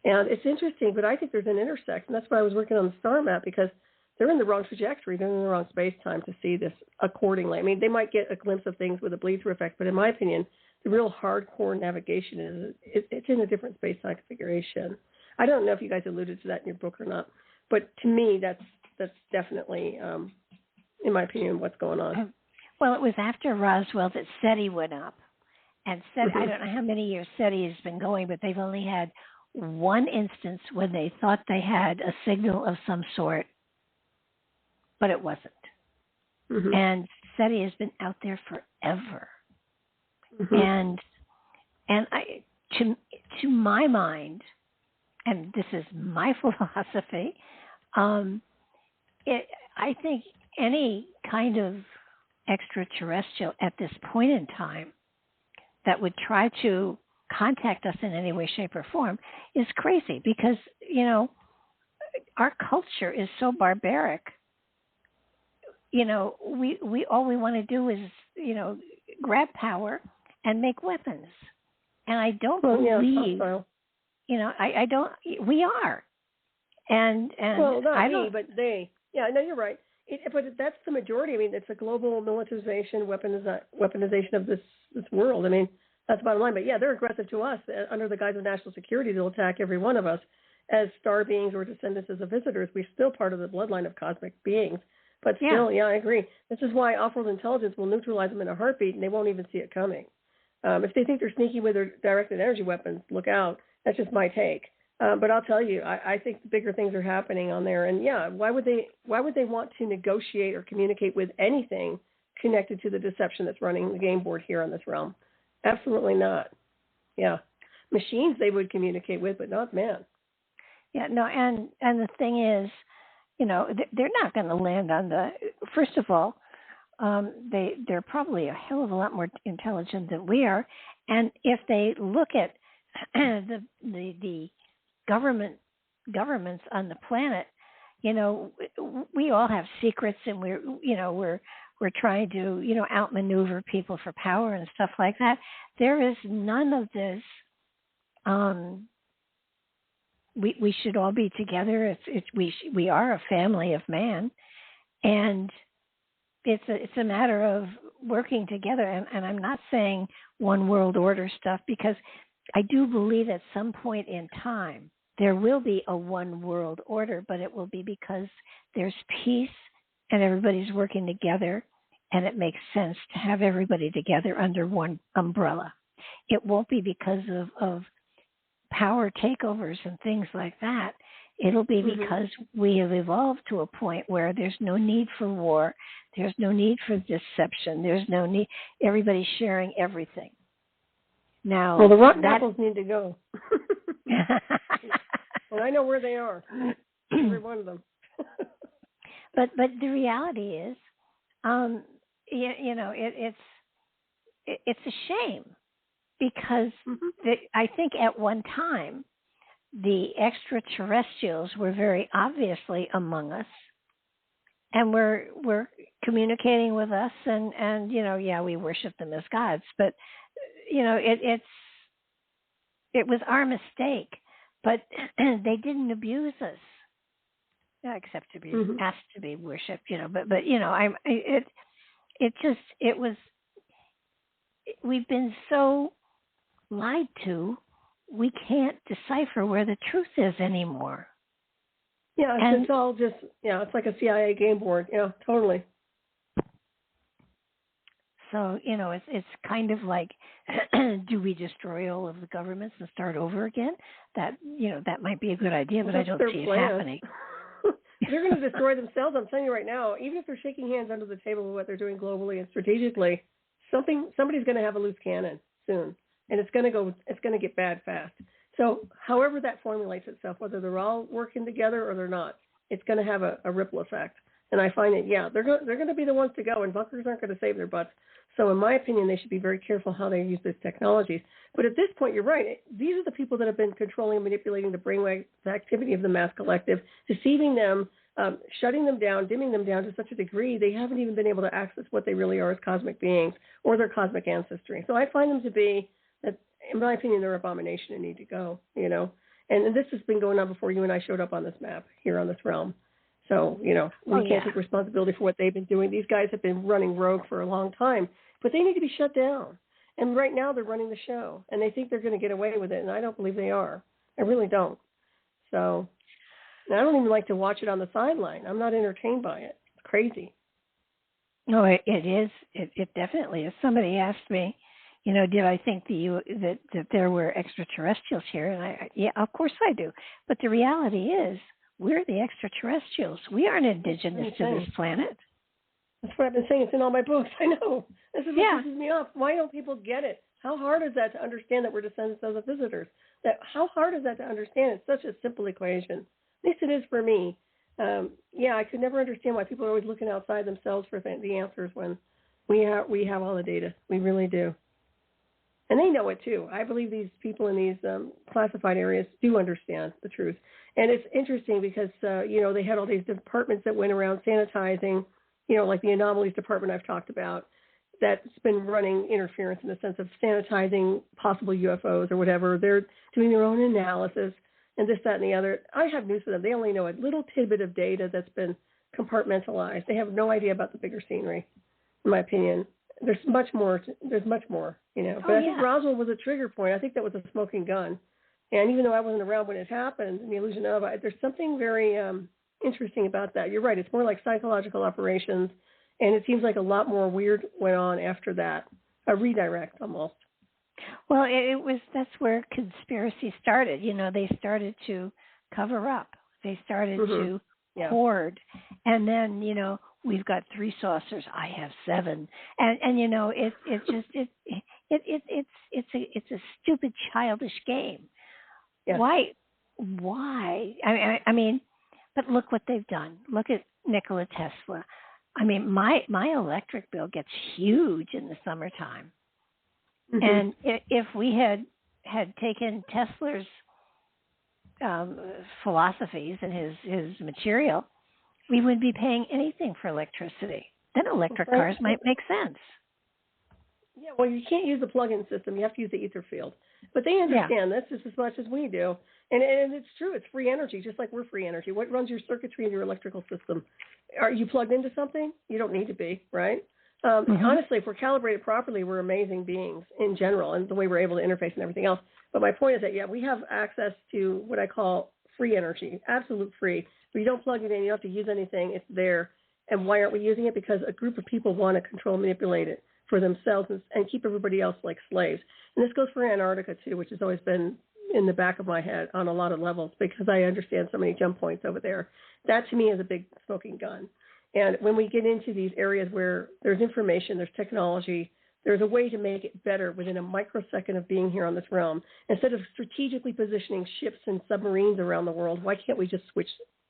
And it's interesting, but I think there's an intersect. And that's why I was working on the star map, because they're in the wrong trajectory. They're in the wrong space-time to see this accordingly. They might get a glimpse of things with a bleed-through effect, but in my opinion, the real hardcore navigation is it's in a different space-time configuration. I don't know if you guys alluded to that in your book or not, but to me, that's definitely, in my opinion, what's going on. Well, it was after Roswell that SETI went up. And SETI, I don't know how many years SETI has been going, but they've only had one instance when they thought they had a signal of some sort, but it wasn't. Mm-hmm. And SETI has been out there forever. Mm-hmm. And to my mind, and this is my philosophy, I think any kind of extraterrestrial at this point in time that would try to contact us in any way, shape, or form is crazy, because, our culture is so barbaric. We all we want to do is, grab power and make weapons. And I don't believe, I don't, we are. And well, not I me, don't, but they, yeah, no, you're right. But that's the majority. It's a global militarization, weaponization of this world. That's the bottom line. But yeah, they're aggressive to us under the guise of national security. They'll attack every one of us as star beings or descendants as of visitors. We're still part of the bloodline of cosmic beings. But still, yeah, I agree. This is why off-world intelligence will neutralize them in a heartbeat, and they won't even see it coming. If they think they're sneaky with their directed energy weapons, look out. That's just my take. But I'll tell you, I think the bigger things are happening on there. And yeah, why would they want to negotiate or communicate with anything connected to the deception that's running the game board here on this realm? Absolutely not. Yeah. Machines they would communicate with, but not man. Yeah, no, and the thing is, they're not going to land on first of all, they're probably a hell of a lot more intelligent than we are. And if they look at the governments on the planet, we all have secrets, and we're trying to outmaneuver people for power and stuff like that. There is none of this. We should all be together. We are a family of man, and it's a matter of working together. And I'm not saying one world order stuff, because I do believe at some point in time there will be a one world order, but it will be because there's peace and everybody's working together and it makes sense to have everybody together under one umbrella. It won't be because of power takeovers and things like that. It'll be because we have evolved to a point where there's no need for war. There's no need for deception. There's no need. Everybody's sharing everything. Now, well, the rotten apples need to go. And I know where they are. Every one of them. but the reality is, it's a shame because I think at one time the extraterrestrials were very obviously among us, and were communicating with us, and we worship them as gods, but it was our mistake, but they didn't abuse us, except to be asked to be worshipped, we've been so lied to, we can't decipher where the truth is anymore. Yeah, it's all just, it's like a CIA game board. Yeah, totally. So, it's kind of like, do we destroy all of the governments and start over again? That might be a good idea, but I don't see it happening. They're going to destroy themselves. I'm telling you right now, even if they're shaking hands under the table with what they're doing globally and strategically, somebody's going to have a loose cannon soon, and it's going to get bad fast. So however that formulates itself, whether they're all working together or they're not, it's going to have a ripple effect. And I find that, they're going to be the ones to go, and bunkers aren't going to save their butts. So in my opinion, they should be very careful how they use these technologies. But at this point, you're right. These are the people that have been controlling and manipulating the brainwave activity of the mass collective, deceiving them, shutting them down, dimming them down to such a degree they haven't even been able to access what they really are as cosmic beings or their cosmic ancestry. So I find them to be, in my opinion, they're an abomination and need to go, And this has been going on before you and I showed up on this map here on this realm. So, we can't take responsibility for what they've been doing. These guys have been running rogue for a long time, but they need to be shut down. And right now they're running the show, and they think they're going to get away with it, and I don't believe they are. I really don't. So, and I don't even like to watch it on the sideline. I'm not entertained by it. It's crazy. No, it is. It definitely is. Somebody asked me, did I think that there were extraterrestrials here? And yeah, of course I do. But the reality is, we're the extraterrestrials. We aren't indigenous to this planet. That's what I've been saying. It's in all my books. I know. This is what pisses me off. Why don't people get it? How hard is that to understand that we're descendants of the visitors? How hard is that to understand? It's such a simple equation. At least it is for me. I could never understand why people are always looking outside themselves for the answers when we have all the data. We really do. And they know it too. I believe these people in these classified areas do understand the truth. And it's interesting because, they had all these departments that went around sanitizing, like the anomalies department I've talked about, that's been running interference in the sense of sanitizing possible UFOs or whatever. They're doing their own analysis and this, that, and the other. I have news for them. They only know a little tidbit of data that's been compartmentalized. They have no idea about the bigger scenery, in my opinion. There's much more. But I think Roswell was a trigger point. I think that was a smoking gun. And even though I wasn't around when it happened, in the illusion of it, there's something very interesting about that. You're right. It's more like psychological operations, and it seems like a lot more weird went on after that. A redirect almost. Well, that's where conspiracy started. They started to cover up. They started to hoard, and then we've got 3 saucers. I have 7, and it's a stupid, childish game. Yes. Why? I mean, but look what they've done. Look at Nikola Tesla. I mean, my electric bill gets huge in the summertime, and if we had taken Tesla's philosophies and his material, we wouldn't be paying anything for electricity. Then electric cars might make sense. Yeah, well, you can't use the plug-in system. You have to use the ether field. But they understand this just as much as we do. And it's true. It's free energy, just like we're free energy. What runs your circuitry in your electrical system? Are you plugged into something? You don't need to be, right? Honestly, if we're calibrated properly, we're amazing beings in general and the way we're able to interface and everything else. But my point is that, we have access to what I call free energy, absolute free. Where you don't plug it in, you don't have to use anything. It's there. And why aren't we using it? Because a group of people want to control and manipulate it for themselves and keep everybody else like slaves. And this goes for Antarctica, too, which has always been in the back of my head on a lot of levels because I understand so many jump points over there. That, to me, is a big smoking gun. And when we get into these areas where there's information, there's technology, there's a way to make it better within a microsecond of being here on this realm. Instead of strategically positioning ships and submarines around the world, why can't we just flip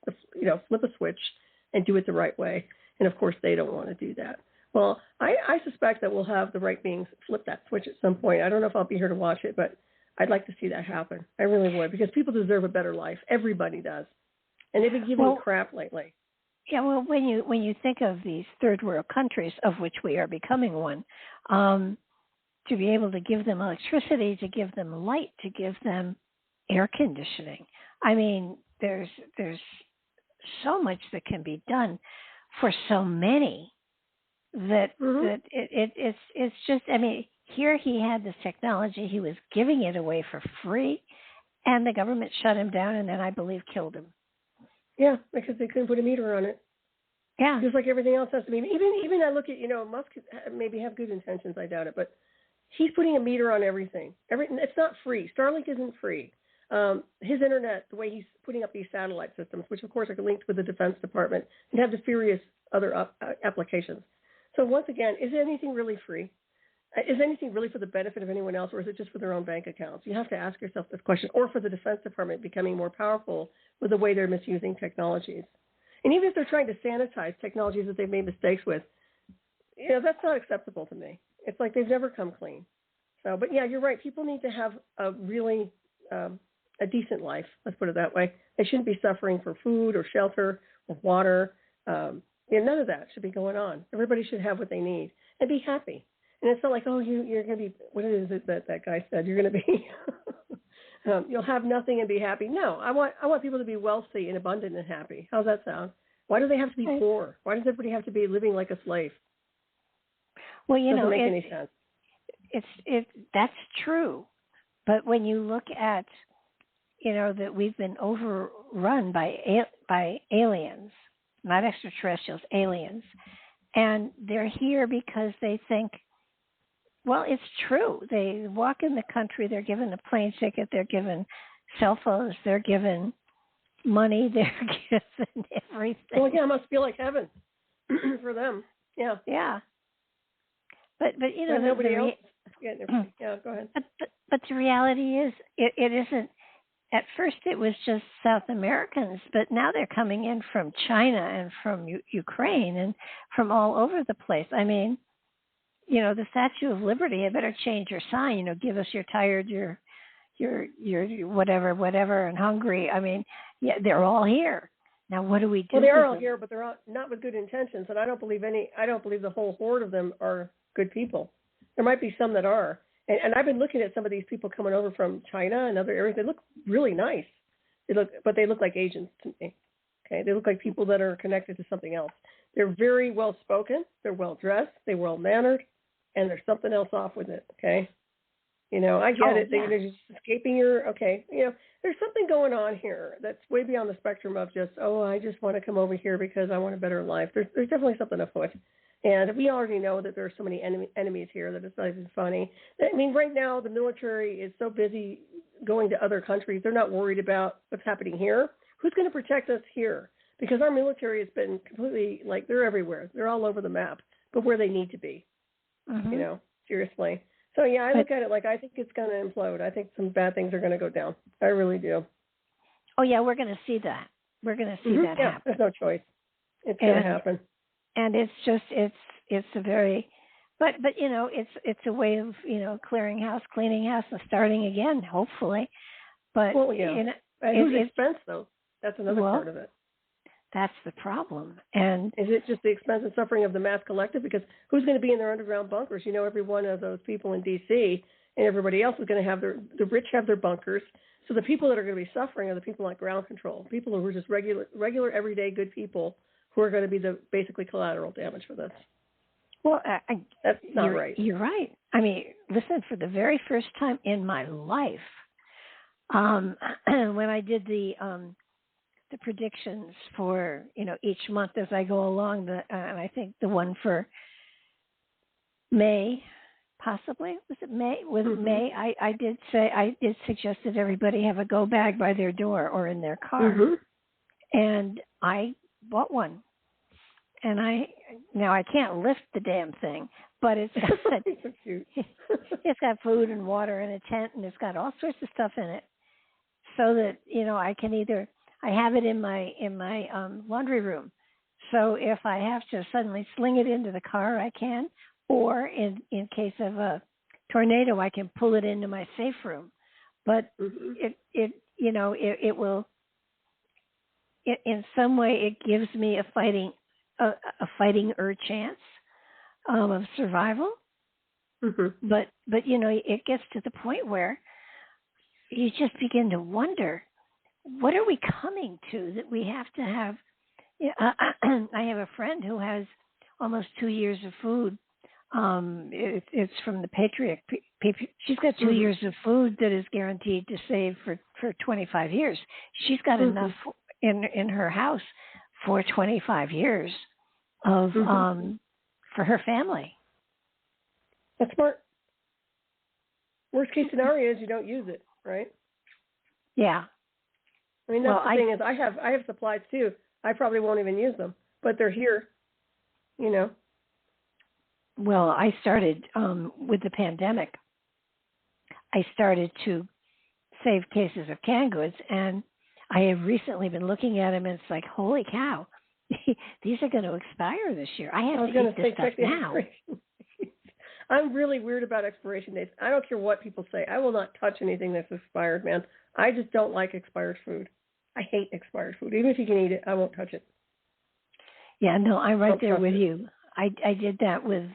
a switch and do it the right way? And, of course, they don't want to do that. Well, I suspect that we'll have the right beings flip that switch at some point. I don't know if I'll be here to watch it, but I'd like to see that happen. I really would, because people deserve a better life. Everybody does. And they've been giving crap lately. Yeah, well, when you think of these third world countries, of which we are becoming one, to be able to give them electricity, to give them light, to give them air conditioning. I mean, there's so much that can be done for so many that it's just, I mean, here he had this technology, he was giving it away for free, and the government shut him down and then I believe killed him. Yeah, because they couldn't put a meter on it. Yeah. Just like everything else has to be. Even I look at, Musk maybe have good intentions, I doubt it, but he's putting a meter on everything. It's not free. Starlink isn't free. His internet, the way he's putting up these satellite systems, which of course are linked with the Defense Department and have the various other applications. So once again, is anything really free? Is anything really for the benefit of anyone else, or is it just for their own bank accounts? You have to ask yourself this question, or for the Defense Department becoming more powerful with the way they're misusing technologies. And even if they're trying to sanitize technologies that they've made mistakes with, that's not acceptable to me. It's like they've never come clean. So, but yeah, you're right. People need to have a really a decent life. Let's put it that way. They shouldn't be suffering for food or shelter or water. None of that should be going on. Everybody should have what they need and be happy. And it's not like, oh, you're going to be, what is it that guy said? You're going to be, you'll have nothing and be happy. No, I want people to be wealthy and abundant and happy. How's that sound? Why do they have to be poor? Why does everybody have to be living like a slave? Well, doesn't make any sense. That's true. But when you look at, that we've been overrun by aliens, not extraterrestrials, aliens, and they're here because they think, well, it's true. They walk in the country, they're given a plane ticket, they're given cell phones, they're given money, they're given everything. Well, yeah, it must feel like heaven for them. Yeah. Yeah. But nobody else. Yeah, go ahead. But the reality is, it isn't. At first, it was just South Americans, but now they're coming in from China and from Ukraine and from all over the place. I mean, the Statue of Liberty, I better change your sign. Give us you're tired, you're whatever, and hungry. I mean, yeah, they're all here. Now, what do we do? Well, they are all here, but they're all not with good intentions, and I don't believe the whole horde of them are good people. There might be some that are. And I've been looking at some of these people coming over from China and other areas. They look really nice. But they look like agents to me. Okay, they look like people that are connected to something else. They're very well spoken. They're well dressed. They're well mannered, and there's something else off with it. Okay, I get it. Yeah. They're just escaping your. Okay, there's something going on here that's way beyond the spectrum of just I just want to come over here because I want a better life. There's definitely something afoot. And we already know that there are so many enemies here that it's not even funny. I mean, right now, the military is so busy going to other countries. They're not worried about what's happening here. Who's going to protect us here? Because our military has been completely, they're everywhere. They're all over the map, but where they need to be, seriously. So, yeah, I look at it I think it's going to implode. I think some bad things are going to go down. I really do. Oh, yeah, we're going to see that. We're going to see that happen. There's no choice. It's going to happen. And it's just it's a very, but it's a way of clearing house, cleaning house, and starting again, hopefully. But at whose expense though? That's another part of it. That's the problem. And is it just the expense and suffering of the mass collective? Because who's going to be in their underground bunkers? Every one of those people in D.C. and everybody else is going to have the rich have their bunkers. So the people that are going to be suffering are the people on ground control, people who are just regular everyday good people, who are going to be the basically collateral damage for this. Well, that's not right. You're right. I mean, listen, for the very first time in my life, when I did the the predictions for each month as I go along. And I think the one for May, possibly was it May? Was it May? I did suggest that everybody have a go bag by their door or in their car, and I bought one. And now I can't lift the damn thing, but it's got, so cute. It's got food and water and a tent, and it's got all sorts of stuff in it, so that I can I have it in my laundry room, so if I have to suddenly sling it into the car, I can, or in case of a tornado, I can pull it into my safe room. But it will, in some way, it gives me a fighting chance of survival. But it gets to the point where you just begin to wonder, what are we coming to that we have to have? I have a friend who has almost 2 years of food. It's from the Patriot. She's got 2 years of food that is guaranteed to save for 25 years. She's got enough in her house for 25 years of for her family. That's smart. Worst case scenario is you don't use it, right? Yeah. I mean, that's the thing is I have supplies too. I probably won't even use them, but they're here. Well, I started with the pandemic. I started to save cases of canned goods, and I have recently been looking at them, and it's like, holy cow, these are going to expire this year. I have to eat this stuff now. I'm really weird about expiration dates. I don't care what people say. I will not touch anything that's expired, man. I just don't like expired food. I hate expired food. Even if you can eat it, I won't touch it. Yeah, no, I'm right there with you. I did that with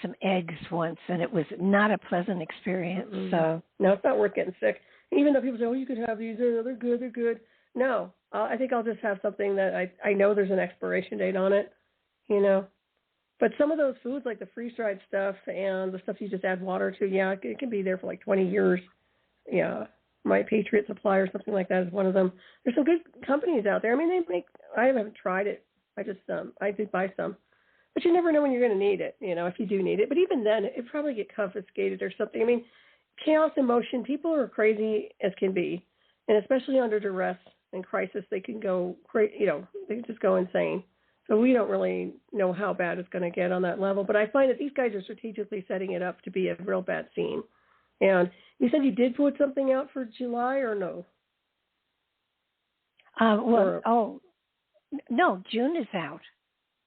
some eggs once, and it was not a pleasant experience. So no, it's not worth getting sick. Even though people say, "Oh, you could have these; they're good." No, I think I'll just have something that I know there's an expiration date on it. But some of those foods, like the freeze-dried stuff and the stuff you just add water to, yeah, it can be there for like 20 years. Yeah, My Patriot Supply or something like that is one of them. There's some good companies out there. I mean, I haven't tried it. I did buy some. But you never know when you're going to need it, if you do need it. But even then, it'd probably get confiscated or something. I mean, chaos and motion, people are crazy as can be. And especially under duress and crisis, they can go crazy, they can just go insane. So we don't really know how bad it's going to get on that level. But I find that these guys are strategically setting it up to be a real bad scene. And you said you did put something out for July or no? No, June is out.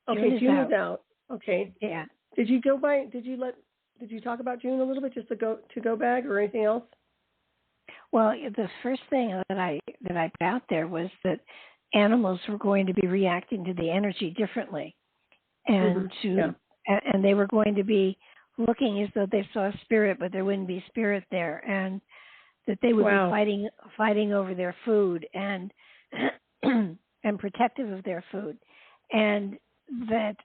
Okay, June is out. Okay. Yeah. Did you talk about June a little bit, just to go bag or anything else? Well, the first thing that I put out there was that animals were going to be reacting to the energy differently, and and they were going to be looking as though they saw a spirit, but there wouldn't be spirit there, and that they would be fighting over their food and and protective of their food, and that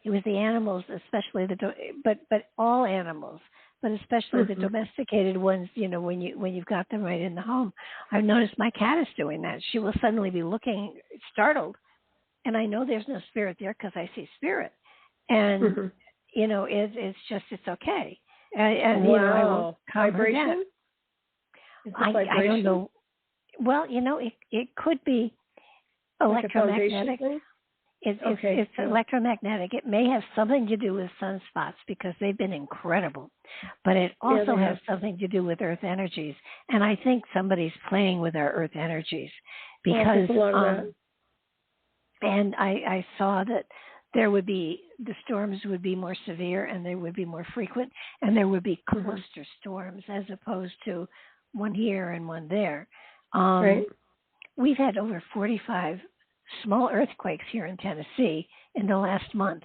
it was the animals, especially but all animals, but especially the domesticated ones. When you've got them right in the home. I've noticed my cat is doing that. She will suddenly be looking startled, and I know there's no spirit there because I see spirit, and it's okay. And I will calm her down. I don't know. Well, it could be electromagnetic. It's electromagnetic. It may have something to do with sunspots because they've been incredible, but it also has something to do with earth energies. And I think somebody's playing with our earth energies because, and I saw that the storms would be more severe and they would be more frequent, and there would be cluster storms as opposed to one here and one there. Right. We've had over 45 small earthquakes here in Tennessee in the last month.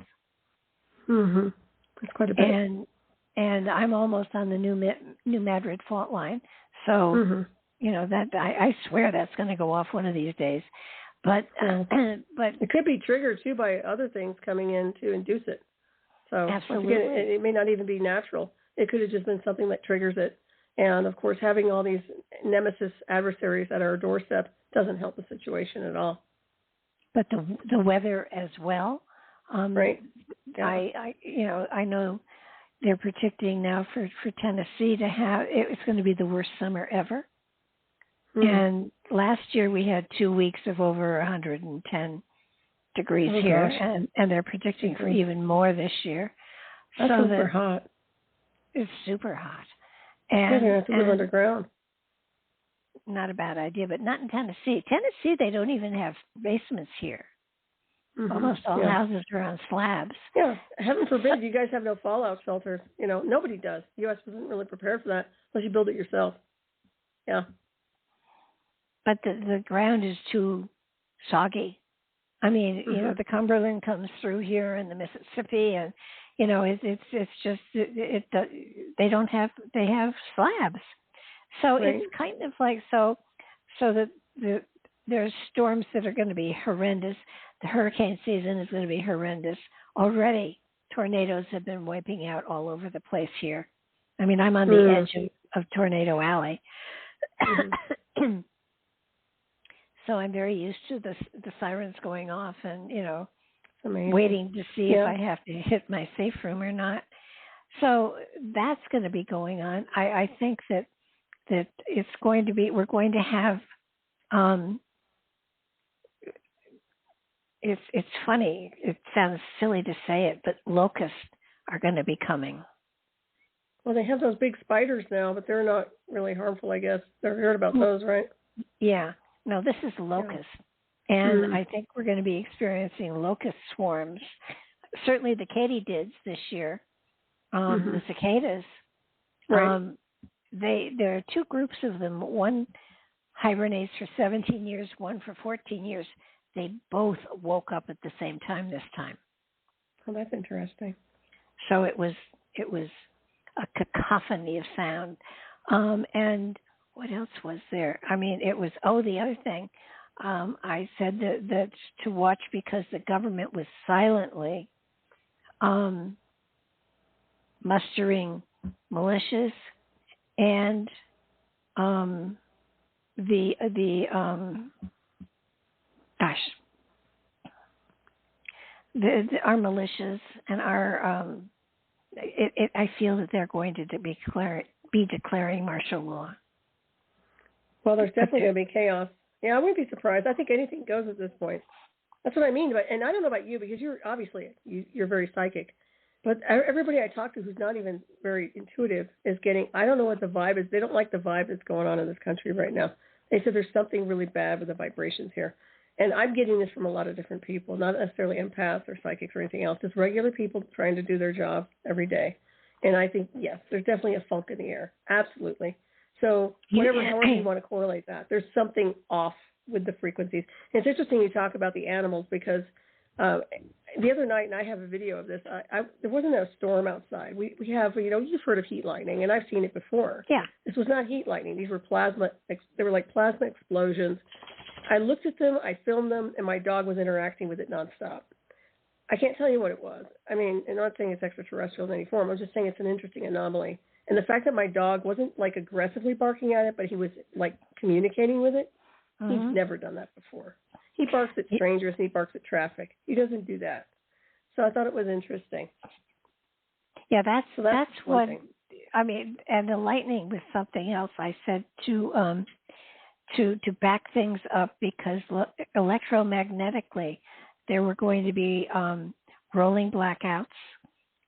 That's quite a bit. And I'm almost on the New Madrid fault line. So, that I swear that's going to go off one of these days. But it could be triggered too by other things coming in to induce it. So absolutely, it may not even be natural. It could have just been something that triggers it. And, of course, having all these nemesis adversaries at our doorstep doesn't help the situation at all. But the weather as well. Right. Yeah. I know they're predicting now for Tennessee to have, it's going to be the worst summer ever. And last year we had 2 weeks of over 110 degrees here, and they're predicting for even more this year. That's super hot. It's super hot. And you have to live underground. Not a bad idea, but not in Tennessee. Tennessee, they don't even have basements here. Almost all houses are on slabs. Yeah, heaven forbid you guys have no fallout shelters. Nobody does. The U.S. isn't really prepared for that unless you build it yourself. Yeah. But the ground is too soggy. I mean, the Cumberland comes through here and the Mississippi, and it's just they have slabs. So it's kind of like so that there's storms that are going to be horrendous. The hurricane season is going to be horrendous. Already, tornadoes have been wiping out all over the place here. I mean, I'm on the edge of Tornado Alley. So I'm very used to the sirens going off and, waiting to see if I have to hit my safe room or not. So that's going to be going on. I think that it's going to be, we're going to have, it's funny, it sounds silly to say it, but locusts are going to be coming. Well, they have those big spiders now, but they're not really harmful, I guess. They've heard about those, right? Yeah. No, this is locust. And I think we're going to be experiencing locust swarms. Certainly the katydids this year, the cicadas. Right. There are two groups of them. One hibernates for 17 years, one for 14 years. They both woke up at the same time this time. Oh, that's interesting. So it was a cacophony of sound. And what else was there? I mean, it was, the other thing. I said that to watch because the government was silently mustering militias and our militias and our I feel that they're going to be declaring martial law. Well, there's definitely going to be chaos. Yeah, I wouldn't be surprised. I think anything goes at this point. That's what I mean. And I don't know about you because you're obviously you're very psychic. But everybody I talk to who's not even very intuitive is getting, I don't know what the vibe is. They don't like the vibe that's going on in this country right now. They said there's something really bad with the vibrations here. And I'm getting this from a lot of different people, not necessarily empaths or psychics or anything else, just regular people trying to do their job every day. And I think, yes, there's definitely a funk in the air. Absolutely. So however you want to correlate that, there's something off with the frequencies. And it's interesting you talk about the animals because the other night, and I have a video of this, there wasn't a storm outside. We have, you've heard of heat lightning, and I've seen it before. Yeah. This was not heat lightning. These were they were like plasma explosions. I looked at them, I filmed them, and my dog was interacting with it nonstop. I can't tell you what it was. I mean, I'm not saying it's extraterrestrial in any form. I'm just saying it's an interesting anomaly. And the fact that my dog wasn't like aggressively barking at it, but he was like communicating with it, he's never done that before. He barks at strangers and he barks at traffic. He doesn't do that. So I thought it was interesting. Yeah, that's what thing. I mean. And the lightning was something else. I said to back things up because electromagnetically there were going to be rolling blackouts,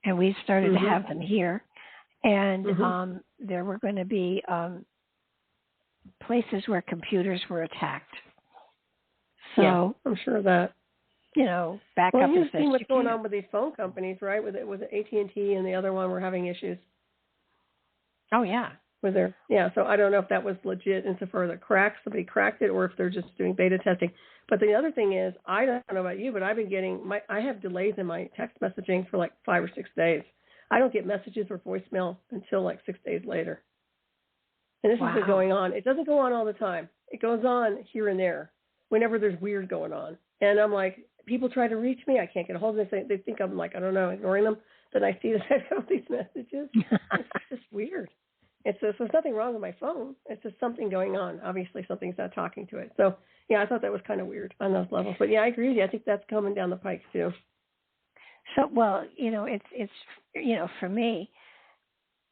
and we started to have them here. And there were going to be places where computers were attacked. So yeah, I'm sure of that. Backup well, you've is seen what's going on with these phone companies, right? With AT&T and the other one were having issues. Oh, yeah. So I don't know if that was legit insofar as somebody cracked it, or if they're just doing beta testing. But the other thing is, I don't know about you, but I've been getting I have delays in my text messaging for like 5 or 6 days. I don't get messages or voicemail until like 6 days later. And this has been going on. It doesn't go on all the time. It goes on here and there whenever there's weird going on. And I'm like, people try to reach me. I can't get a hold of them. They think I'm like, I don't know, ignoring them. Then I see that I have these messages. It's just weird. So there's nothing wrong with my phone. It's just something going on. Obviously, something's not talking to it. So, yeah, I thought that was kind of weird on those levels. But, yeah, I agree with you. I think that's coming down the pike, too. So, well, it's for me,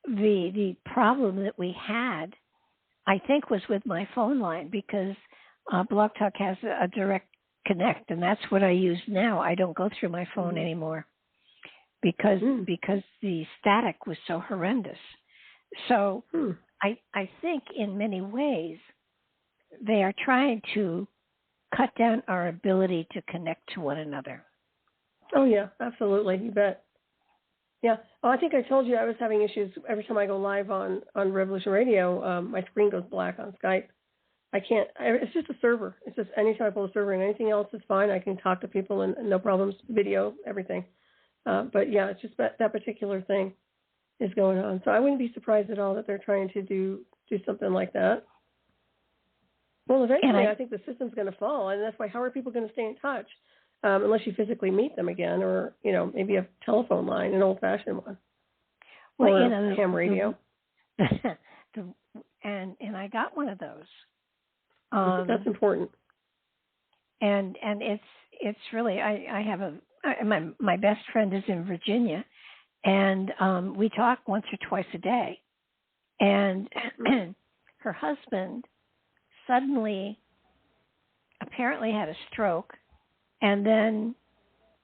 the problem that we had, I think, was with my phone line because Blog Talk has a direct connect, and that's what I use now. I don't go through my phone anymore because the static was so horrendous. So I think in many ways they are trying to cut down our ability to connect to one another. Oh, yeah, absolutely. You bet. Yeah. Well, I think I told you I was having issues every time I go live on Revolution Radio. My screen goes black on Skype. I can't. It's just a server. It's just anytime I pull the server and anything else is fine. I can talk to people and no problems, video, everything. But, yeah, it's just that particular thing is going on. So I wouldn't be surprised at all that they're trying to do something like that. Well, eventually I think the system's going to fall, and that's why how are people going to stay in touch unless you physically meet them again, or maybe a telephone line, an old-fashioned one, or ham radio. And I got one of those. That's important. And it's really I have my best friend is in Virginia. And we talk once or twice a day. And her husband suddenly apparently had a stroke and then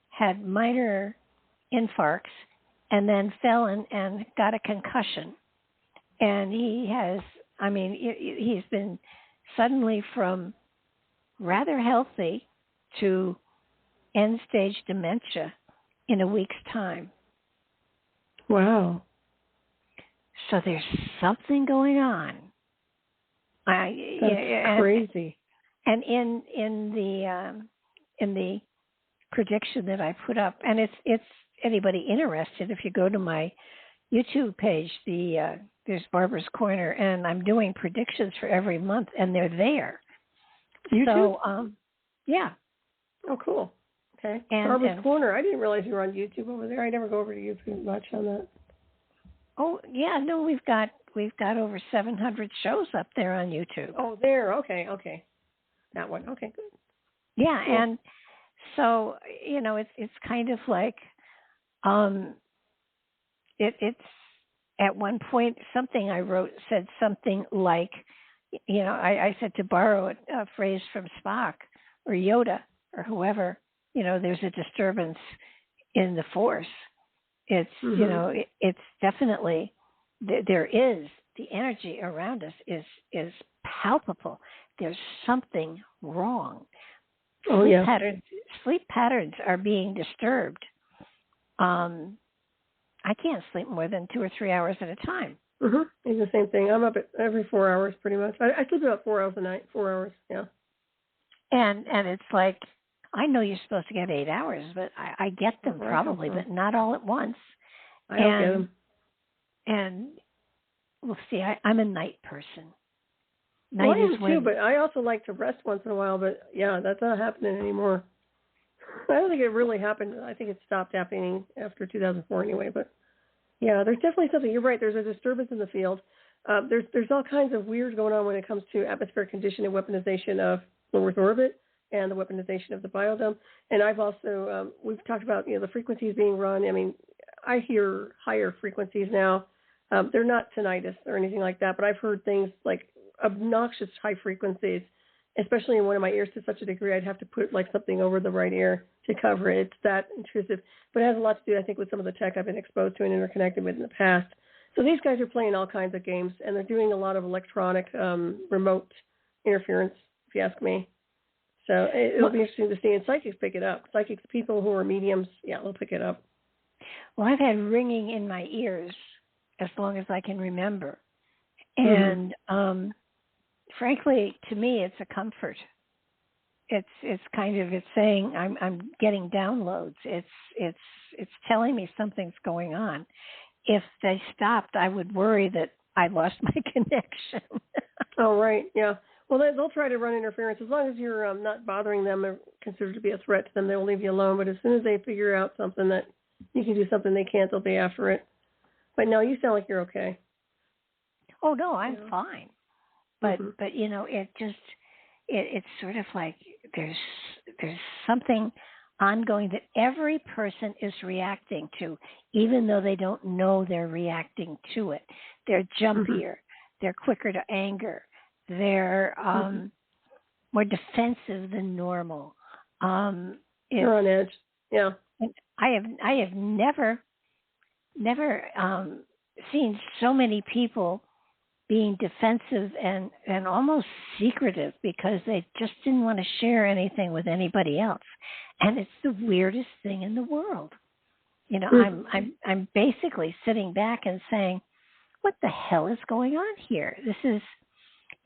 had minor infarcts and then fell and got a concussion. And he's been suddenly from rather healthy to end-stage dementia in a week's time. Wow. So there's something going on. That's crazy. And in the prediction that I put up, and it's anybody interested, if you go to my YouTube page, there's Barbara's Corner, and I'm doing predictions for every month, and they're there. YouTube? So, yeah. Oh, cool. Okay. Barbara's Corner. I didn't realize you were on YouTube over there. I never go over to YouTube much on that. Oh, yeah. No, we've got over 700 shows up there on YouTube. Oh, there. Okay. That one. Okay, good. Yeah, cool. And so, it's kind of like it's at one point something I wrote said something like, I said to borrow a phrase from Spock or Yoda or whoever, there's a disturbance in the force. It's, it's definitely, there is, the energy around us is palpable. There's something wrong. Oh, yeah. Sleep patterns are being disturbed. I can't sleep more than 2 or 3 hours at a time. It's the same thing. I'm up at every 4 hours pretty much. I sleep about 4 hours a night, 4 hours, yeah. And it's like, I know you're supposed to get 8 hours, but I get them probably, but not all at once. I don't get them. And we'll see, I'm a night person. Well, I am too, but I also like to rest once in a while, but yeah, that's not happening anymore. I don't think it really happened. I think it stopped happening after 2004 anyway, but yeah, there's definitely something. You're right, there's a disturbance in the field. There's all kinds of weird going on when it comes to atmospheric condition and weaponization of low Earth orbit and the weaponization of the biodome. And I've also, we've talked about, the frequencies being run. I mean, I hear higher frequencies now. They're not tinnitus or anything like that, but I've heard things like obnoxious high frequencies, especially in one of my ears to such a degree I'd have to put like something over the right ear to cover it. It's that intrusive. But it has a lot to do, I think, with some of the tech I've been exposed to and interconnected with in the past. So these guys are playing all kinds of games, and they're doing a lot of electronic remote interference, if you ask me. So it'll be interesting to see, and psychics pick it up. Psychics, people who are mediums, they'll pick it up. Well, I've had ringing in my ears as long as I can remember. And frankly, to me, it's a comfort. It's kind of, it's saying I'm getting downloads. It's telling me something's going on. If they stopped, I would worry that I lost my connection. Oh, right. Yeah. Well, they'll try to run interference. As long as you're not bothering them or considered to be a threat to them, they'll leave you alone. But as soon as they figure out something that you can do something they can't, they'll be after it. But no, you sound like you're okay. oh no, I'm fine. But but it's sort of like there's something ongoing that every person is reacting to, even though they don't know they're reacting to it. They're jumpier, they're quicker to anger, they're more defensive than normal. They're on edge. Yeah. I have never seen so many people being defensive and almost secretive because they just didn't want to share anything with anybody else. And it's the weirdest thing in the world. I'm basically sitting back and saying, what the hell is going on here? This is,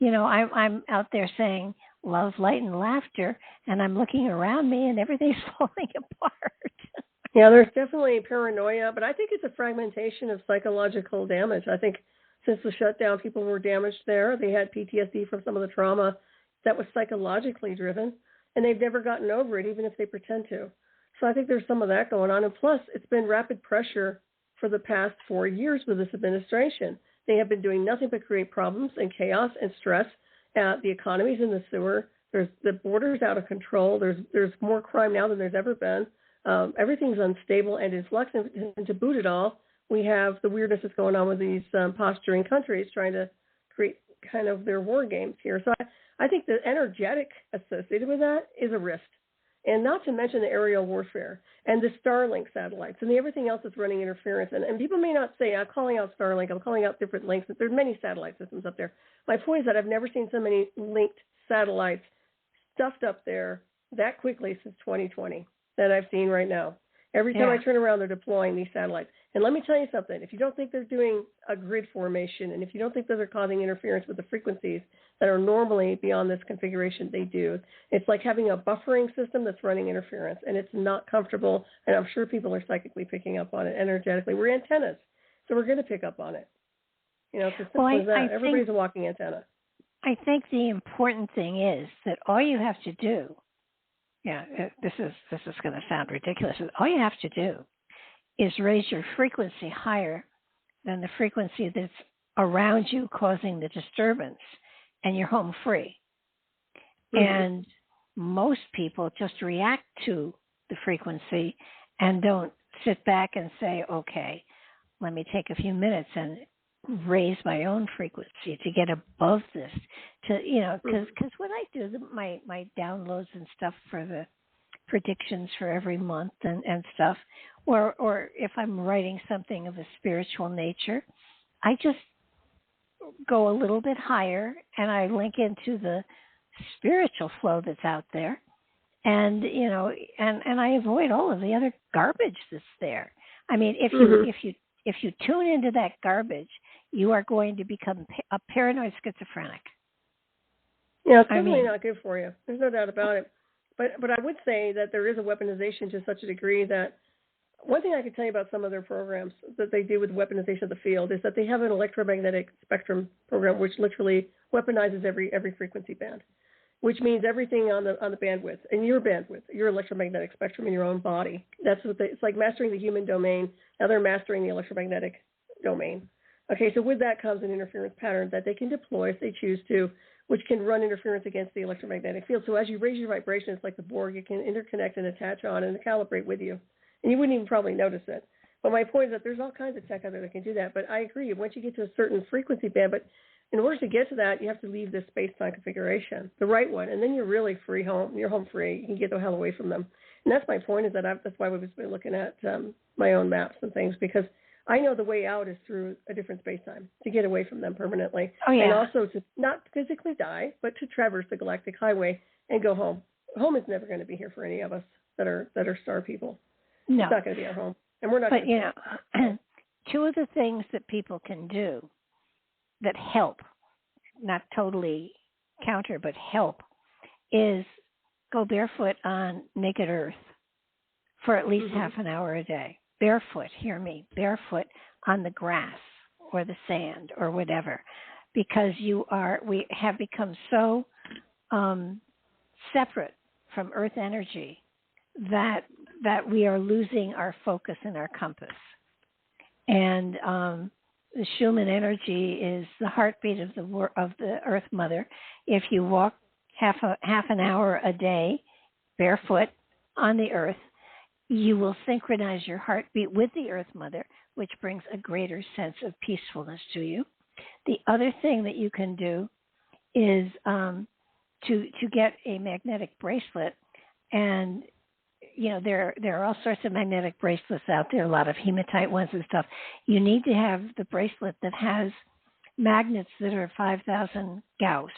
I'm out there saying love, light, and laughter, and I'm looking around me and everything's falling apart. Yeah, there's definitely paranoia, but I think it's a fragmentation of psychological damage. I think since the shutdown, people were damaged there. They had PTSD from some of the trauma that was psychologically driven, and they've never gotten over it, even if they pretend to. So I think there's some of that going on. And plus, it's been rapid pressure for the past 4 years with this administration. They have been doing nothing but create problems and chaos and stress. The economy's in the sewer. The border's out of control. There's more crime now than there's ever been. Everything's unstable and in flux. And to boot it all, we have the weirdness that's going on with these posturing countries trying to create kind of their war games here. So I think the energetic associated with that is a risk. And not to mention the aerial warfare and the Starlink satellites and everything else that's running interference. And people may not say, I'm calling out Starlink, I'm calling out different links. There's many satellite systems up there. My point is that I've never seen so many linked satellites stuffed up there that quickly since 2020 that I've seen right now. Every time I turn around, they're deploying these satellites. And let me tell you something. If you don't think they're doing a grid formation, and if you don't think that they're causing interference with the frequencies that are normally beyond this configuration, they do. It's like having a buffering system that's running interference, and it's not comfortable. And I'm sure people are psychically picking up on it energetically. We're antennas, so we're going to pick up on it. It's as simple as that. Everybody's a walking antenna. I think the important thing is that all you have to do, this is going to sound ridiculous, but all you have to do is raise your frequency higher than the frequency that's around you causing the disturbance, and you're home free. And most people just react to the frequency and don't sit back and say, okay, let me take a few minutes and raise my own frequency to get above this, because when I do my downloads and stuff for the predictions for every month and stuff, or if I'm writing something of a spiritual nature, I just go a little bit higher and I link into the spiritual flow that's out there, and I avoid all of the other garbage that's there. I mean, if you tune into that garbage, you are going to become a paranoid schizophrenic. Yeah, it's definitely not good for you. There's no doubt about it. But I would say that there is a weaponization to such a degree that one thing I can tell you about some of their programs that they do with weaponization of the field is that they have an electromagnetic spectrum program which literally weaponizes every frequency band, which means everything on the bandwidth and your bandwidth, your electromagnetic spectrum in your own body. That's what it's like mastering the human domain. Now they're mastering the electromagnetic domain. Okay, so with that comes an interference pattern that they can deploy if they choose to, which can run interference against the electromagnetic field. So as you raise your vibration, it's like the Borg, it can interconnect and attach on and calibrate with you. And you wouldn't even probably notice it. But my point is that there's all kinds of tech out there that can do that. But I agree, once you get to a certain frequency band, but in order to get to that, you have to leave this space-time configuration, the right one, and then you're really free home. You're home free. You can get the hell away from them. And that's my point, is that that's why we've been looking at my own maps and things, because I know the way out is through a different space-time, to get away from them permanently. Oh, yeah. And also to not physically die, but to traverse the galactic highway and go home. Home is never going to be here for any of us that are star people. No. It's not going to be our home. And we're not But, going to two of the things that people can do that help, not totally counter, but help, is go barefoot on naked earth for at least half an hour a day. Barefoot, hear me, barefoot on the grass or the sand or whatever, because we have become so separate from earth energy that we are losing our focus and our compass. And the Schumann energy is the heartbeat of the Earth Mother. If you walk half an hour a day barefoot on the Earth, you will synchronize your heartbeat with the Earth Mother, which brings a greater sense of peacefulness to you. The other thing that you can do is to get a magnetic bracelet, and there are all sorts of magnetic bracelets out there, a lot of hematite ones and stuff. You need to have the bracelet that has magnets that are 5,000 Gauss.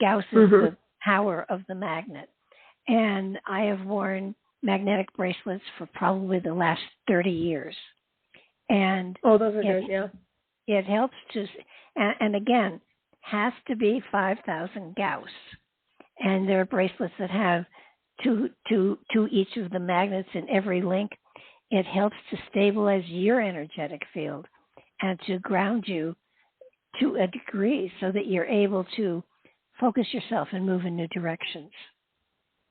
Gauss is the power of the magnet. And I have worn magnetic bracelets for probably the last 30 years. And those are good, yeah. It helps to, and again, has to be 5,000 Gauss. And there are bracelets that have to each of the magnets in every link. It helps to stabilize your energetic field and to ground you to a degree so that you're able to focus yourself and move in new directions.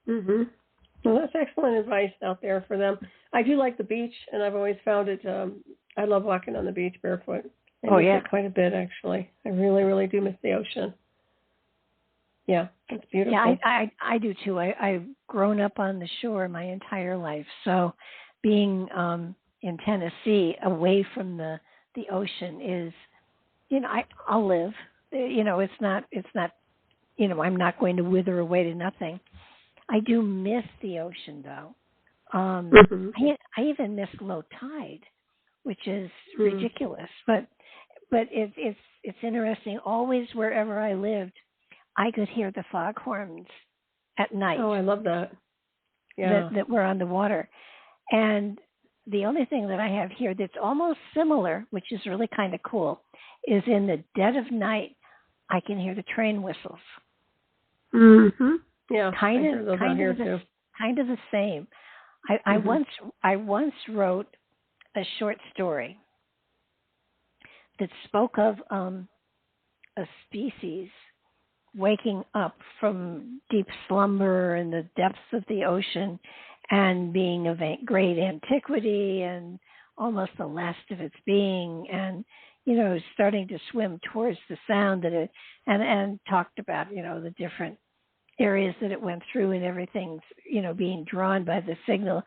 Mm-hmm. Well, that's excellent advice out there for them. I do like the beach, and I've always found it, I love walking on the beach barefoot. I miss it quite a bit, actually. I really, really do miss the ocean. Yeah, it's beautiful. Yeah, I do too. I've grown up on the shore my entire life. So being in Tennessee away from the ocean is, I'll live. It's not, I'm not going to wither away to nothing. I do miss the ocean, though. I even miss low tide, which is ridiculous. But it's interesting. Always, wherever I lived, I could hear the foghorns at night. Oh, I love that. Yeah, that were on the water. And the only thing that I have here that's almost similar, which is really kind of cool, is in the dead of night, I can hear the train whistles. Mm-hmm. Yeah, kind of the same. I once wrote a short story that spoke of a species waking up from deep slumber in the depths of the ocean and being of great antiquity and almost the last of its being, and starting to swim towards the sound that it and talked about the different areas that it went through and everything's being drawn by the signal,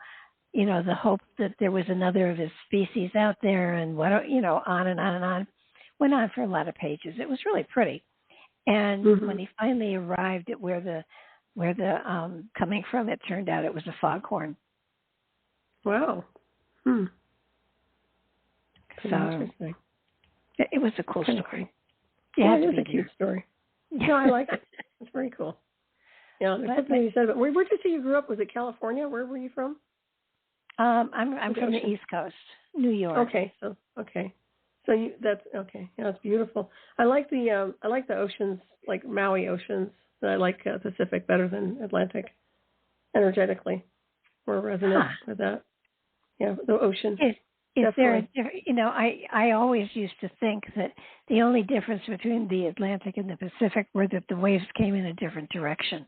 the hope that there was another of his species out there, and on and on and on. Went on for a lot of pages. It was really pretty. And when he finally arrived at where the coming from, it turned out it was a foghorn. Wow. So interesting. It was a cool story. Yeah, it was a cute story. No, I like it. It's very cool. Yeah, there's something you said about. Where did you say you grew up? Was it California? Where were you from? I'm from the East Coast, New York. Okay. So that's okay. Yeah, it's beautiful. I like the oceans, like Maui oceans. I like Pacific better than Atlantic, energetically, more resonant with that. Yeah, the ocean. Is there I always used to think that the only difference between the Atlantic and the Pacific were that the waves came in a different direction.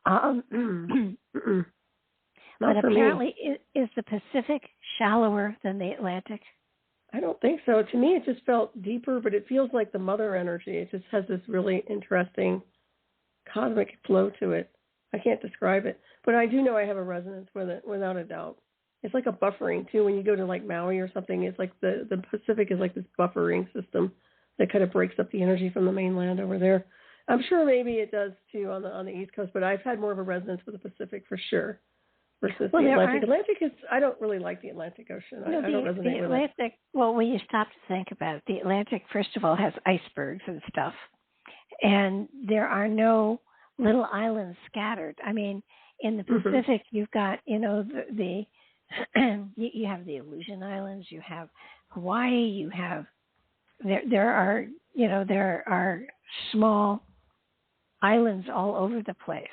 But apparently, is the Pacific shallower than the Atlantic? I don't think so. To me, it just felt deeper, but it feels like the mother energy. It just has this really interesting cosmic flow to it. I can't describe it, but I do know I have a resonance with it, without a doubt. It's like a buffering, too. When you go to, like, Maui or something, it's like the Pacific is like this buffering system that kind of breaks up the energy from the mainland over there. I'm sure maybe it does, too, on the East Coast, but I've had more of a resonance with the Pacific for sure. Versus the Atlantic. Atlantic is, I don't really like the Atlantic Ocean. I don't resonate with Atlantic, it. well, when you stop to think about it, the Atlantic, first of all, has icebergs and stuff. And there are no little islands scattered. I mean, in the Pacific, you've got, you have the Aleutian Islands, you have Hawaii, you have, there are small islands all over the place.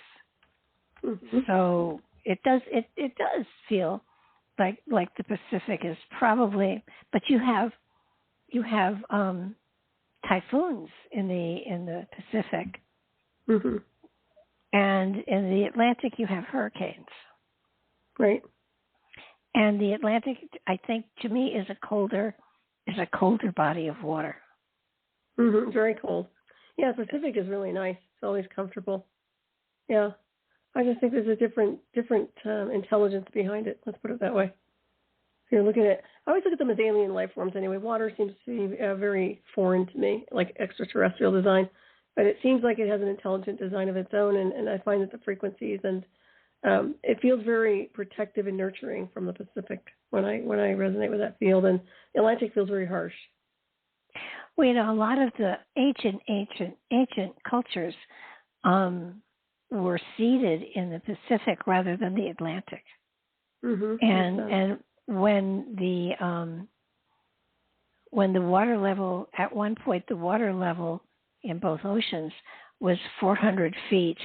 So it does feel like the Pacific is probably, but you have typhoons in the Pacific, and in the Atlantic you have hurricanes. Right. And the Atlantic, I think, to me, is a colder is a colder body of water. Mm-hmm. Very cold. Yeah, the Pacific is really nice. It's always comfortable. Yeah. I just think there's a different intelligence behind it. Let's put it that way. If you're looking at, I always look at them as alien life forms anyway. Water seems to be very foreign to me, like extraterrestrial design. But it seems like it has an intelligent design of its own, and I find that the frequencies and it feels very protective and nurturing from the Pacific when I resonate with that field, and the Atlantic feels very harsh. Well, a lot of the ancient cultures were seated in the Pacific rather than the Atlantic. Mm-hmm. And when the water level, at one point the water level in both oceans was 400 feet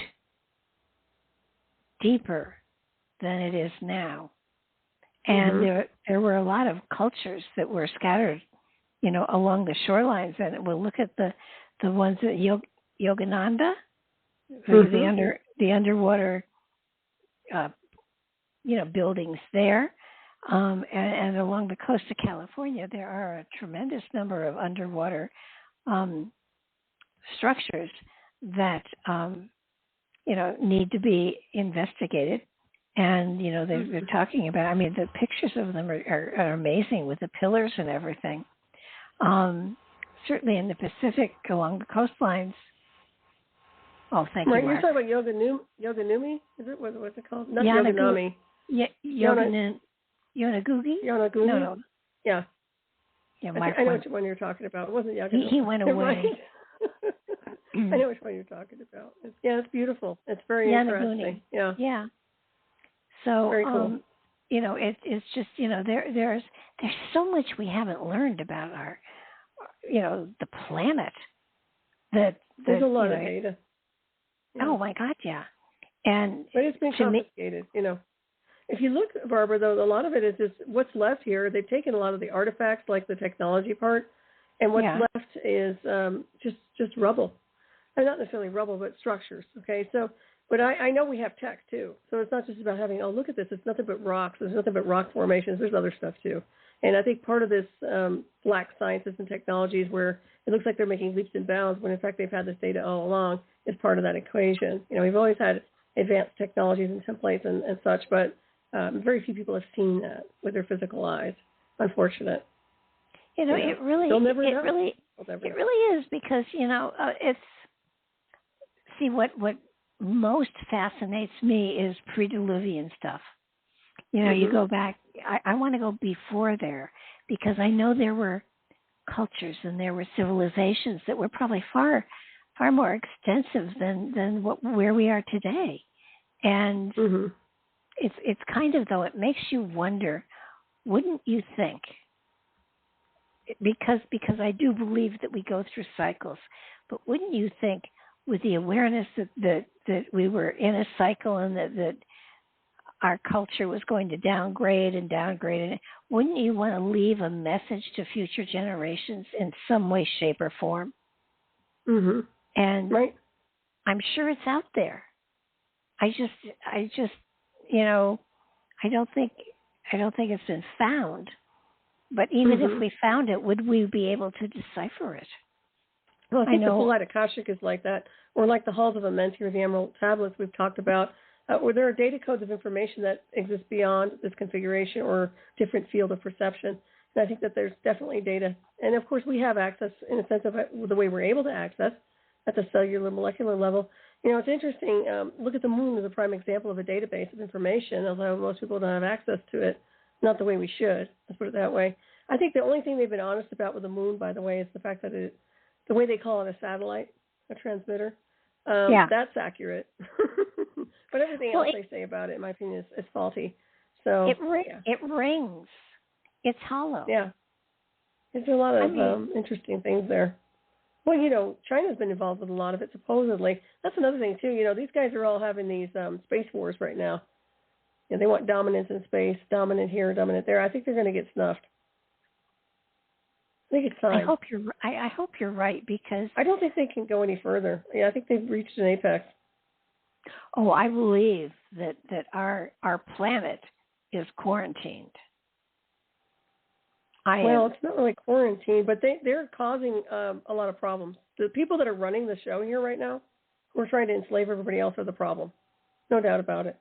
deeper than it is now. And there were a lot of cultures that were scattered, along the shorelines. And we'll look at the ones that Yogananda, the underwater, buildings there. And along the coast of California, there are a tremendous number of underwater structures that, need to be investigated. And, they're talking about, the pictures of them are amazing with the pillars and everything. Certainly in the Pacific, along the coastlines. Oh, thank you, Mark. You're talking about Yoganumi? Is it? What's it called? Not Yoganami. Yonagugi? Yonagugi? No. Yeah. Yeah, Mark. I know which one you're talking about. It wasn't Yoganumi. He went away. I know which one you're talking about. It's beautiful. It's very interesting. Yeah. Yeah. So, very cool. It's just, there's so much we haven't learned about our, the planet. There's a lot of data. Yeah. Oh my God, yeah. But it's been confiscated, If you look, Barbara, though, a lot of it is just what's left here. They've taken a lot of the artifacts, like the technology part, and what's left is just rubble. And not necessarily rubble, but structures. Okay, so, but I know we have tech too. So it's not just about having, look at this. It's nothing but rocks. There's nothing but rock formations. There's other stuff too. And I think part of this black sciences and technologies where it looks like they're making leaps and bounds when in fact they've had this data all along is part of that equation. We've always had advanced technologies and templates and such, but very few people have seen that with their physical eyes. Unfortunate. It really is because, it's, see, what most fascinates me is pre-Diluvian stuff. You go back, I want to go before there because I know there were cultures and there were civilizations that were probably far more extensive than where we are today. And it's kind of, though, it makes you wonder, wouldn't you think, because I do believe that we go through cycles, but wouldn't you think with the awareness that we were in a cycle and that our culture was going to downgrade, wouldn't you want to leave a message to future generations in some way, shape, or form? Mm-hmm. And right. I'm sure it's out there. I just, I don't think it's been found. But even if we found it, would we be able to decipher it? Well, I think the Twilight Akashic is like that, or like the Halls of Amenti or the Emerald Tablets we've talked about, where there are data codes of information that exist beyond this configuration or different field of perception. And I think that there's definitely data. And, of course, we have access in a sense of the way we're able to access at the cellular, molecular level. It's interesting. Look at the moon as a prime example of a database of information, although most people don't have access to it, not the way we should. Let's put it that way. I think the only thing they've been honest about with the moon, by the way, is the fact that the way they call it a satellite, a transmitter, that's accurate. But everything else they say about it, in my opinion, is faulty. So it rings. It's hollow. Yeah. There's a lot of interesting things there. Well, China's been involved with a lot of it, supposedly. That's another thing, too. These guys are all having these space wars right now. They want dominance in space, dominant here, dominant there. I think they're going to get snuffed. I think it's time. I hope you're right, because I don't think they can go any further. Yeah, I think they've reached an apex. Oh, I believe that our planet is quarantined. Well, it's not really quarantine, but they're causing a lot of problems. The people that are running the show here right now, who are trying to enslave everybody else, are the problem. No doubt about it.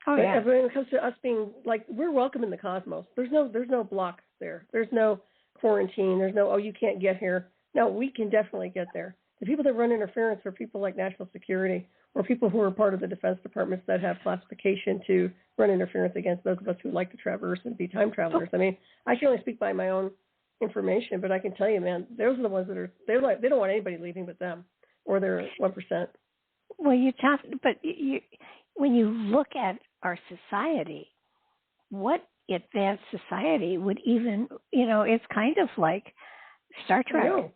Oh, but yeah. when it comes to us being, like, we're welcome in the cosmos. There's no block there. There's no quarantine. There's no, oh, you can't get here. No, we can definitely get there. The people that run interference are people like national security or people who are part of the defense departments that have classification to run interference against those of us who like to traverse and be time travelers. I mean, I can only speak by my own information, but I can tell you, man, those are the ones that are, they don't want anybody leaving but them or their 1%. Well, when you look at our society, what advanced society would even, it's kind of like Star Trek.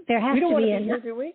There has to be here, do we?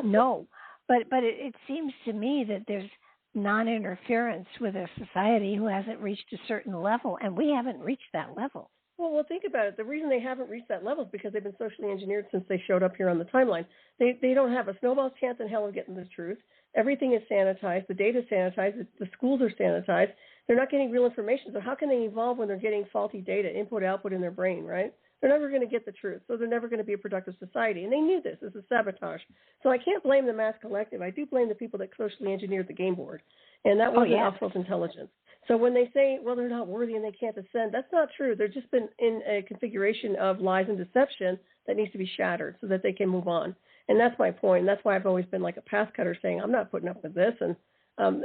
No, but it seems to me that there's non-interference with a society who hasn't reached a certain level, and we haven't reached that level. Well, think about it. The reason they haven't reached that level is because they've been socially engineered since they showed up here on the timeline. They don't have a snowball's chance in hell of getting the truth. Everything is sanitized. The data is sanitized. The schools are sanitized. They're not getting real information. So how can they evolve when they're getting faulty data, input, output in their brain, right? They're never going to get the truth. So they're never going to be a productive society. And they knew this. This is sabotage. So I can't blame the mass collective. I do blame the people that socially engineered the game board. And that wasn't Alpha's intelligence. So when they say, well, they're not worthy and they can't ascend, that's not true. They've just been in a configuration of lies and deception that needs to be shattered so that they can move on. And that's my point. And that's why I've always been like a path cutter saying, I'm not putting up with this. And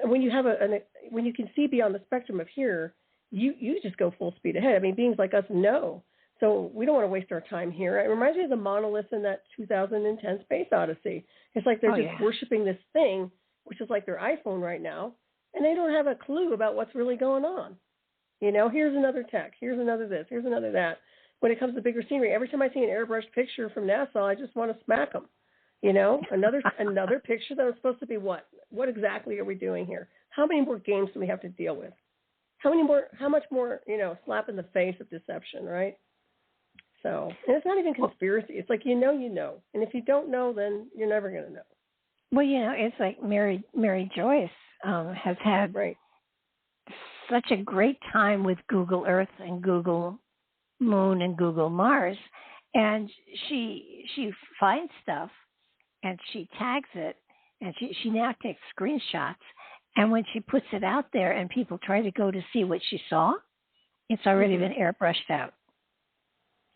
when you have when you can see beyond the spectrum of here, you just go full speed ahead. I mean, beings like us know. So we don't want to waste our time here. It reminds me of the monoliths in that 2010 Space Odyssey. It's like they're just worshiping this thing, which is like their iPhone right now, and they don't have a clue about what's really going on. Here's another tech, here's another this, here's another that. When it comes to bigger scenery, every time I see an airbrushed picture from NASA, I just want to smack them. Another picture that was supposed to be what? What exactly are we doing here? How many more games do we have to deal with? How much more, slap in the face of deception, right? So, and it's not even conspiracy. It's like, you know. And if you don't know, then you're never going to know. Well, it's like Mary Joyce has had such a great time with Google Earth and Google Moon and Google Mars. And she finds stuff and she tags it and she now takes screenshots. And when she puts it out there and people try to go to see what she saw, it's already been airbrushed out.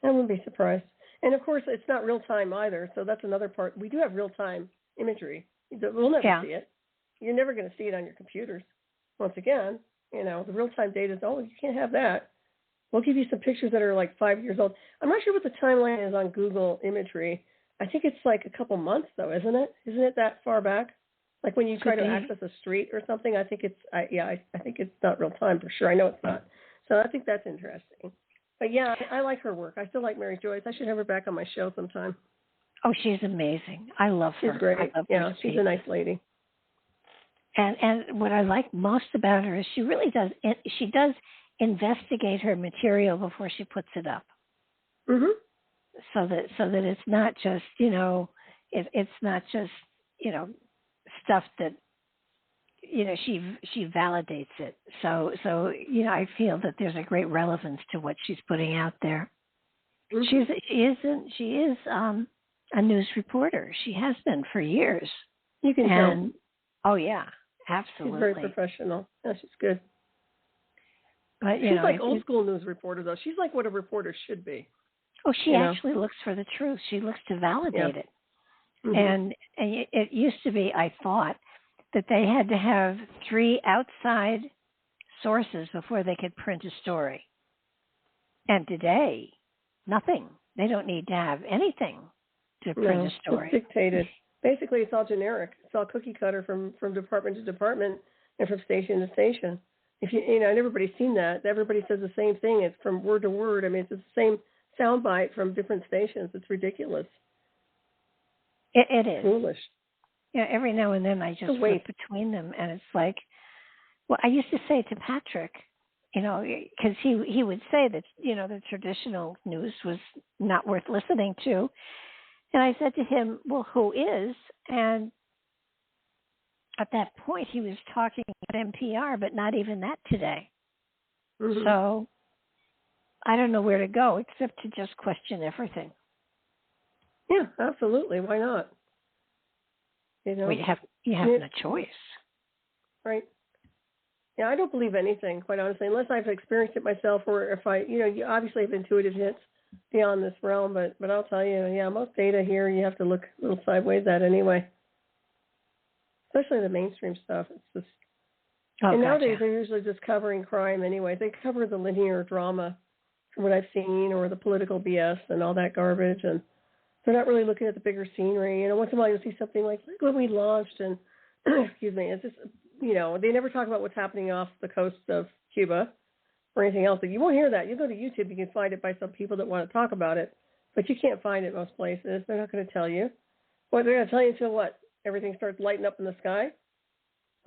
I wouldn't be surprised. And, of course, it's not real time either, so that's another part. We do have real-time imagery. We'll never see it. You're never going to see it on your computers. Once again, the real-time data is, you can't have that. We'll give you some pictures that are like 5 years old. I'm not sure what the timeline is on Google imagery. I think it's like a couple months, though, isn't it? Isn't it that far back? Like when you try to access a street or something, I think I think it's not real time for sure. I know it's not. So I think that's interesting. But, yeah, I like her work. I still like Mary Joyce. I should have her back on my show sometime. Oh, she's amazing. I love her. She's great. She's a nice lady. And what I like most about her is she does investigate her material before she puts it up. Mhm. So that it's not just, it's not just, stuff that she validates it. So I feel that there's a great relevance to what she's putting out there. Mm-hmm. She is a news reporter. She has been for years. You can tell. Oh yeah, absolutely. She's very professional. Yeah, she's good. But she's like old school news reporter though. She's like what a reporter should be. Oh, she actually looks for the truth. She looks to validate it. Mm-hmm. And it used to be, I thought, that they had to have 3 outside sources before they could print a story. And today, nothing. They don't need to have anything to print a story. It's dictated. Basically, it's all generic. It's all cookie cutter from department to department and from station to station. If and everybody's seen that. Everybody says the same thing. It's from word to word. I mean, it's the same soundbite from different stations. It's ridiculous. It is. Foolish. Yeah, every now and then I just flip between them, and it's like, well, I used to say to Patrick, because he would say that, the traditional news was not worth listening to. And I said to him, well, who is? And at that point, he was talking at NPR, but not even that today. Mm-hmm. So, I don't know where to go except to just question everything. Yeah, absolutely. Why not? Well, you have no choice. Right. Yeah, I don't believe anything, quite honestly, unless I've experienced it myself, or if you obviously have intuitive hits beyond this realm, but I'll tell you, most data here you have to look a little sideways at anyway. Especially the mainstream stuff. It's just, and nowadays they're usually just covering crime anyway. They cover the linear drama, from what I've seen, or the political BS and all that garbage, and they're not really looking at the bigger scenery. Once in a while you'll see something like, look what we launched, and excuse me, it's just, they never talk about what's happening off the coast of Cuba or anything else. You won't hear that. You go to YouTube, you can find it by some people that want to talk about it, but you can't find it most places. They're not going to tell you. Well, they're going to tell you until what? Everything starts lighting up in the sky?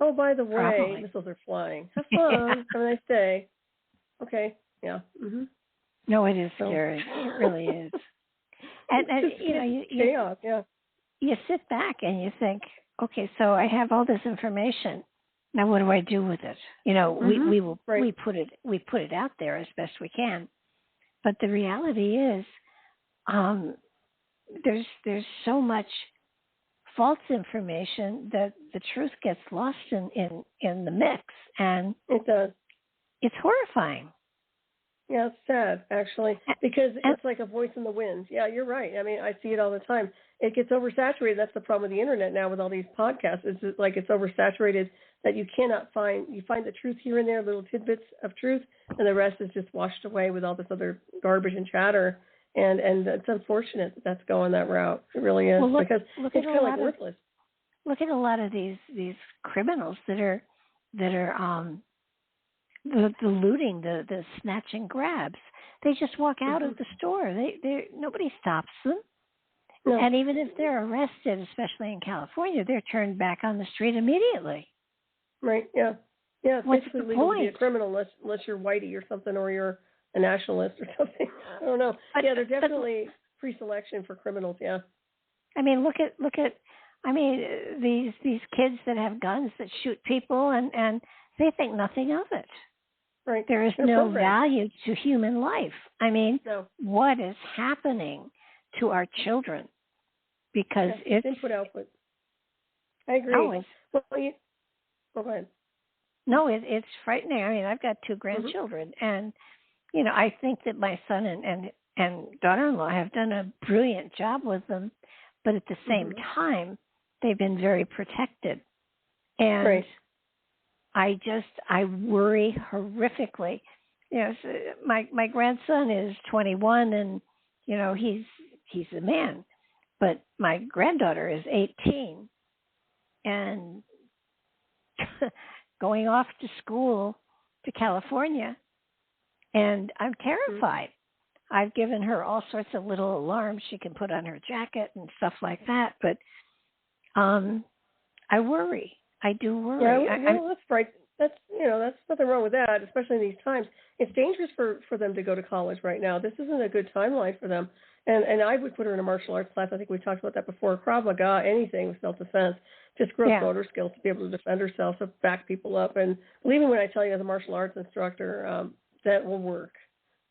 Oh, by the way, missiles are flying. Have fun. Have a nice day. Okay. Yeah. Mm-hmm. No, it is scary. It really is. And chaos. Yeah. You sit back and you think, okay, so I have all this information. Now, what do I do with it? We put it out there as best we can, but the reality is, there's so much false information that the truth gets lost in the mix, and it does. It's horrifying. Yeah, it's sad, actually, because it's like a voice in the wind. Yeah, you're right. I mean, I see it all the time. It gets oversaturated. That's the problem with the internet now with all these podcasts. It's like it's oversaturated that you cannot find the truth here and there, little tidbits of truth, and the rest is just washed away with all this other garbage and chatter. And it's unfortunate that that's going that route. It really is, because it's kind of like worthless. Look at a lot of these criminals that are the looting, the snatch and grabs. They just walk out of the store. Nobody stops them. No. And even if they're arrested, especially in California, they're turned back on the street immediately. Right. Yeah. Yeah. It's What's basically the legal point? to be a criminal unless you're whitey or something, or you're a nationalist or something. I don't know. There's definitely pre-selection for criminals. Yeah. I mean, look at. I mean, these kids that have guns that shoot people, and they think nothing of it. Right. There is no value to human life. I mean, what is happening to our children? Because it's input-output. I agree. Go ahead. No, it's frightening. I mean, I've got 2 grandchildren, and I think that my son and daughter-in-law have done a brilliant job with them, but at the same time, they've been very protected. And I worry horrifically. So my grandson is 21, and he's a man, but my granddaughter is 18, and going off to school to California, and I'm terrified. I've given her all sorts of little alarms she can put on her jacket and stuff like that, but I worry. I do worry. Yeah, that's right. That's nothing wrong with that, especially in these times. It's dangerous for them to go to college right now. This isn't a good timeline for them. And I would put her in a martial arts class. I think we talked about that before. Krav Maga, anything with self-defense, just gross motor skills to be able to defend herself, to back people up. And believe me when I tell you, as a martial arts instructor, that will work.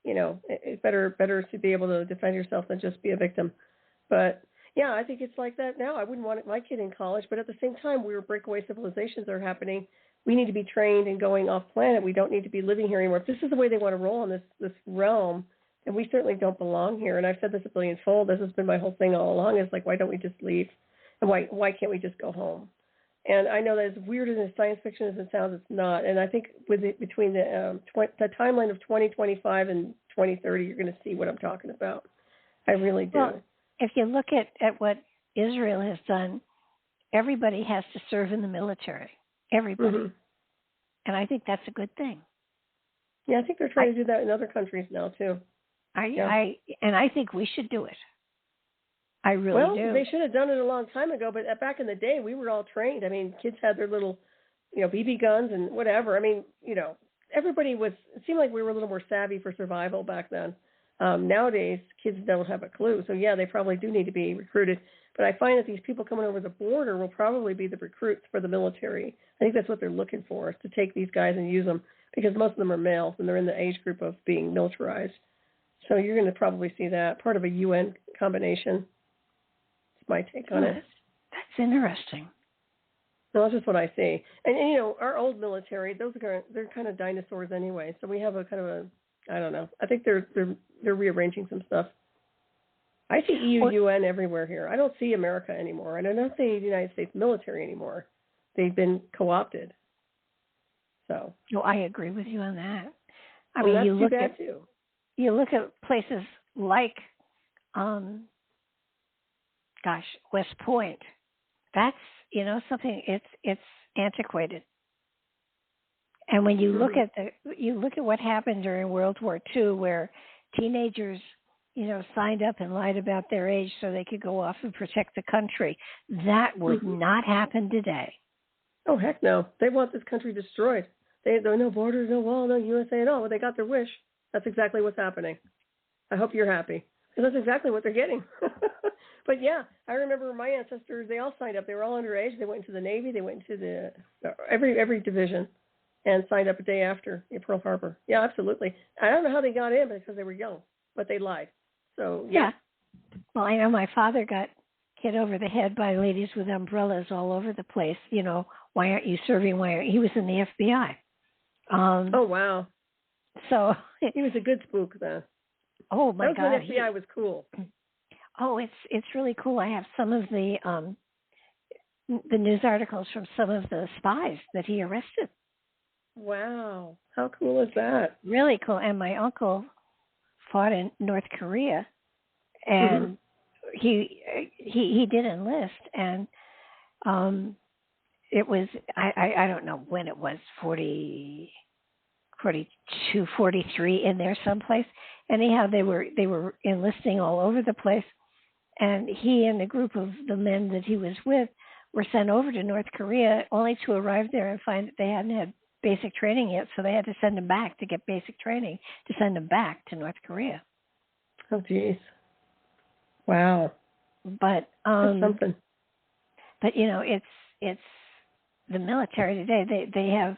It's better to be able to defend yourself than just be a victim. But yeah, I think it's like that now. I wouldn't want my kid in college, but at the same time, we're breakaway civilizations are happening. We need to be trained and going off planet. We don't need to be living here anymore. If this is the way they want to roll in this realm, and we certainly don't belong here. And I've said this a billion-fold. This has been my whole thing all along. Is like, why don't we just leave? And why can't we just go home? And I know that as weird as science fiction as it sounds, it's not. And I think between the timeline of 2025 and 2030, you're going to see what I'm talking about. I really do. Well, if you look at what Israel has done, everybody has to serve in the military. Everybody. And I think that's a good thing. Yeah, I think they're trying to do that in other countries now, too. I think we should do it. I really do. Well, they should have done it a long time ago, but back in the day, we were all trained. I mean, kids had their little, BB guns and whatever. I mean, everybody it seemed like we were a little more savvy for survival back then. Nowadays, kids don't have a clue. So, yeah, they probably do need to be recruited. But I find that these people coming over the border will probably be the recruits for the military. I think that's what they're looking for, is to take these guys and use them, because most of them are males and they're in the age group of being militarized. So you're going to probably see that part of a UN combination. That's my take on it. That's interesting. No, that's just what I see. And you know, our old military, they're kind of dinosaurs anyway. So we have a kind of a, I don't know. I think they're rearranging some stuff. I see EU, UN everywhere here. I don't see America anymore, and I don't see the United States military anymore. They've been co-opted. So. No, I agree with you on that. I mean, you look at places like, West Point. That's something. It's antiquated. And when you look at what happened during World War II, where teenagers, signed up and lied about their age so they could go off and protect the country, that would not happen today. Oh heck no! They want this country destroyed. There are no borders, no wall, no USA at all. But they got their wish. That's exactly what's happening. I hope you're happy. Because that's exactly what they're getting. But yeah, I remember my ancestors, they all signed up. They were all underage. They went into the Navy. They went into every division and signed up a day after Pearl Harbor. Yeah, absolutely. I don't know how they got in because they were young, but they lied. So, yeah. Well, I know my father got hit over the head by ladies with umbrellas all over the place. Why aren't you serving? He was in the FBI. Oh, wow. So he was a good spook then. Oh my God! When FBI was cool. Oh, it's really cool. I have some of the news articles from some of the spies that he arrested. Wow, how cool is that? Really cool. And my uncle fought in North Korea, and he did enlist, and it was I don't know when it was 42, 43 in there someplace. Anyhow, they were enlisting all over the place, and he and the group of the men that he was with were sent over to North Korea, only to arrive there and find that they hadn't had basic training yet, so they had to send them back to get basic training to send them back to North Korea. Oh, geez. Wow. But that's something. But it's the military today. They have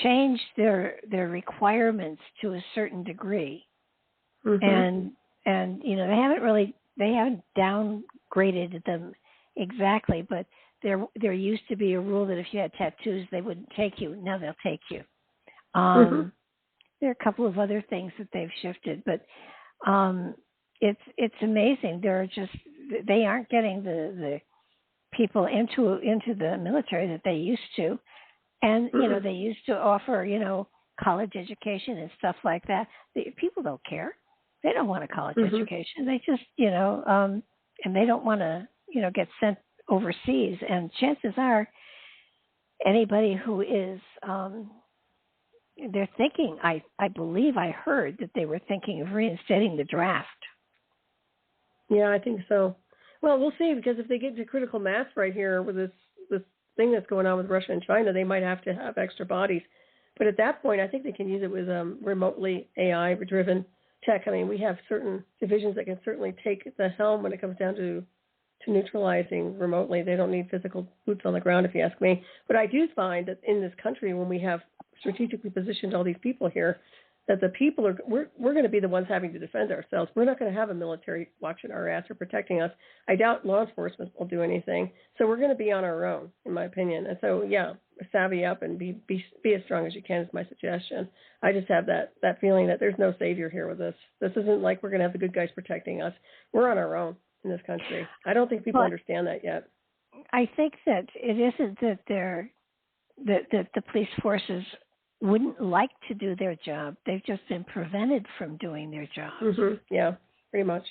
changed their requirements to a certain degree, and they haven't downgraded them exactly, but there used to be a rule that if you had tattoos they wouldn't take you. Now they'll take you. There are a couple of other things that they've shifted, but it's amazing. They aren't getting the people into the military that they used to. And, they used to offer, college education and stuff like that. People don't care. They don't want a college education. They just, and they don't want to, get sent overseas. And chances are anybody who is, they're thinking, I believe I heard that they were thinking of reinstating the draft. Yeah, I think so. Well, we'll see, because if they get to critical mass right here with this thing that's going on with Russia and China, they might have to have extra bodies. But at that point, I think they can use it with remotely AI-driven tech. I mean, we have certain divisions that can certainly take the helm when it comes down to neutralizing remotely. They don't need physical boots on the ground, if you ask me. But I do find that in this country, when we have strategically positioned all these people here, that the people we're going to be the ones having to defend ourselves. We're not going to have a military watching our ass or protecting us. I doubt law enforcement will do anything. So we're going to be on our own, in my opinion. And so, yeah, savvy up and be as strong as you can is my suggestion. I just have that feeling that there's no savior here with this. This isn't like we're going to have the good guys protecting us. We're on our own in this country. I don't think people understand that yet. I think that it isn't that that the police forces wouldn't like to do their job. They've just been prevented from doing their job. Yeah, pretty much.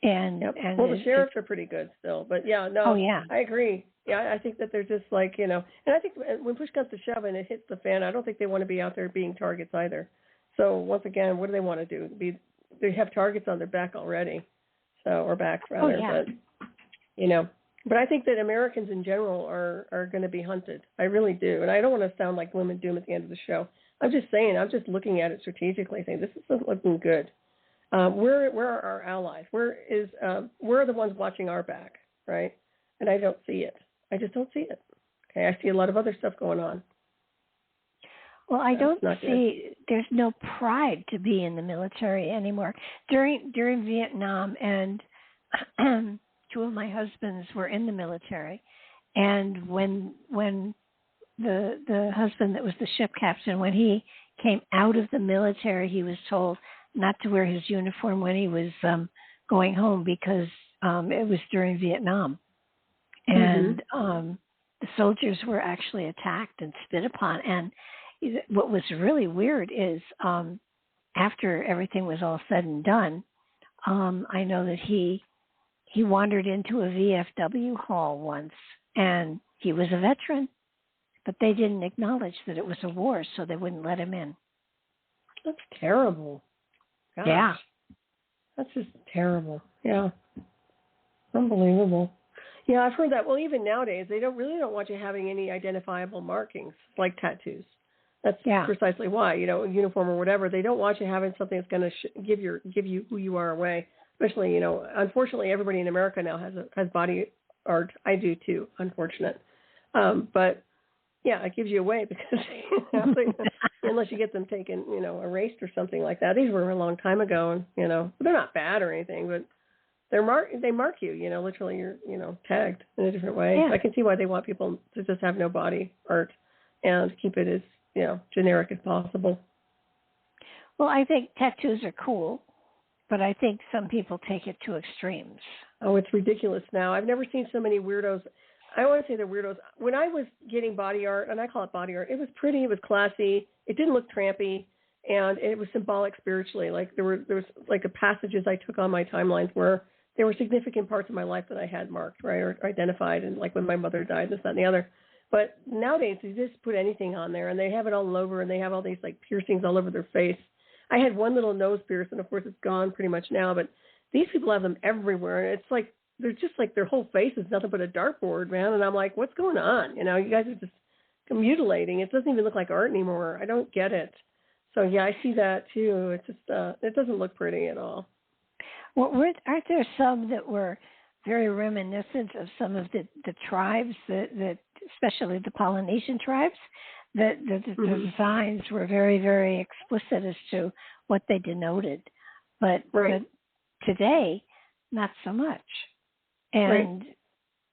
And well, the sheriffs are pretty good still, but yeah, no. Oh yeah, I agree. Yeah, I think that they're just like, and I think when push comes to shove and it hits the fan, I don't think they want to be out there being targets either. So once again, what do they want to do? They have targets on their back already, or backs rather. Oh, yeah. But But I think that Americans in general are going to be hunted. I really do. And I don't want to sound like gloom and doom at the end of the show. I'm just saying, I'm just looking at it strategically, saying this isn't looking good. Where are our allies? Where are the ones watching our back, right? And I don't see it. I just don't see it. Okay, I see a lot of other stuff going on. Well, I don't see. There's no pride to be in the military anymore. During Vietnam, and two of my husbands were in the military, and when the husband that was the ship captain, when he came out of the military, he was told not to wear his uniform when he was going home because it was during Vietnam, and the soldiers were actually attacked and spit upon. And what was really weird is after everything was all said and done, I know that he wandered into a VFW hall once, and he was a veteran, but they didn't acknowledge that it was a war, so they wouldn't let him in. That's terrible. Gosh. Yeah. That's just terrible. Yeah. Unbelievable. Yeah, I've heard that. Well, even nowadays, they don't want you having any identifiable markings like tattoos. That's precisely why, uniform or whatever. They don't want you having something that's going to give you who you are away. Especially, unfortunately, everybody in America now has body art. I do too. Unfortunate, but yeah, it gives you away because unless you get them taken, erased or something like that. These were a long time ago, and they're not bad or anything, but they mark you. Literally, you're tagged in a different way. Yeah. I can see why they want people to just have no body art and keep it as generic as possible. Well, I think tattoos are cool, but I think some people take it to extremes. Oh, it's ridiculous now. I've never seen so many weirdos. I want to say they're weirdos. When I was getting body art, and I call it body art, it was pretty, it was classy, it didn't look trampy, and it was symbolic spiritually. Like there was like the passages I took on my timelines where there were significant parts of my life that I had marked, right, or identified, and like when my mother died, this, that, and the other. But nowadays, they just put anything on there, and they have it all over, and they have all these like piercings all over their face. I had one little nose pierce, and of course it's gone pretty much now, but these people have them everywhere, and it's like they're just like their whole face is nothing but a dartboard, man. And I'm like, what's going on? You guys are just mutilating. It doesn't even look like art anymore. I don't get it. So yeah, I see that too. It's just it doesn't look pretty at all. Well, aren't there some that were very reminiscent of some of the tribes that especially the Polynesian tribes, that the designs were very, very explicit as to what they denoted, but today, not so much. And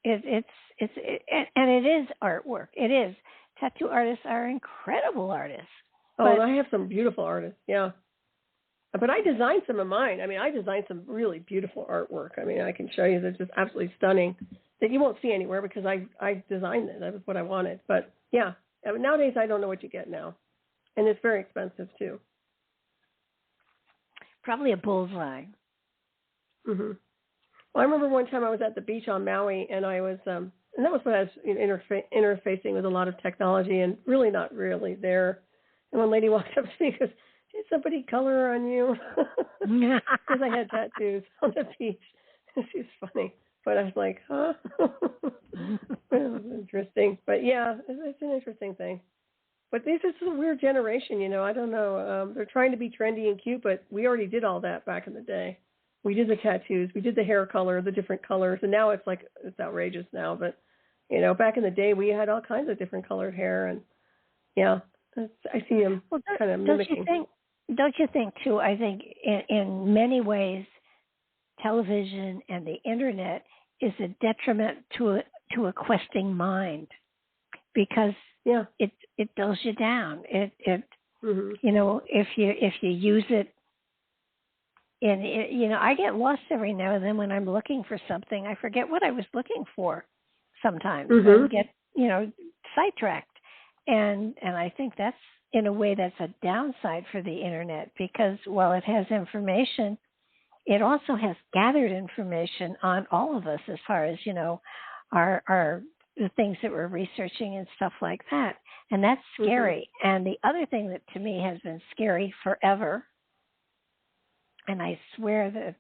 it is artwork. It is. Tattoo artists are incredible artists. Oh, I have some beautiful artists, yeah. But I designed some of mine. I mean, I designed some really beautiful artwork. I mean, I can show you that's just absolutely stunning that you won't see anywhere because I designed it. That was what I wanted. But yeah, nowadays I don't know what you get now. And it's very expensive too. Probably a bullseye. Mm-hmm. Well, I remember one time I was at the beach on Maui, and I was, and that was when I was interfacing with a lot of technology and really not really there. And one lady walked up to me and goes, "Did somebody color on you?" Because I had tattoos on the beach. She's funny. But I was like, huh? It was interesting. But yeah, it's an interesting thing. But this is a weird generation, I don't know. They're trying to be trendy and cute, but we already did all that back in the day. We did the tattoos, we did the hair color, the different colors, and now it's outrageous now. But, back in the day, we had all kinds of different colored hair, and yeah, I see them kind of mimicking. Don't you think, too, I think in many ways, television and the internet is a detriment to a questing mind because it dulls you down. It if you use it, and I get lost every now and then when I'm looking for something. I forget what I was looking for sometimes and get sidetracked, and I think that's in a way that's a downside for the internet because while it has information, it also has gathered information on all of us as far as our the things that we're researching and stuff like that, and that's scary. And the other thing that to me has been scary forever, and I swear that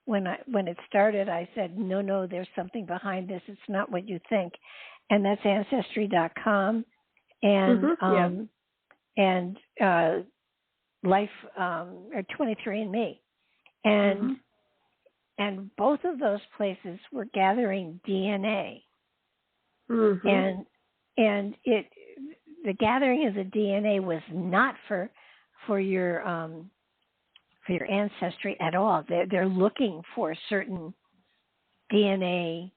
when it started, I said, no, there's something behind this. It's not what you think, and that's Ancestry.com and and Life or 23andMe, and both of those places were gathering DNA, and the gathering of the DNA was not for your ancestry at all. They're looking for certain DNA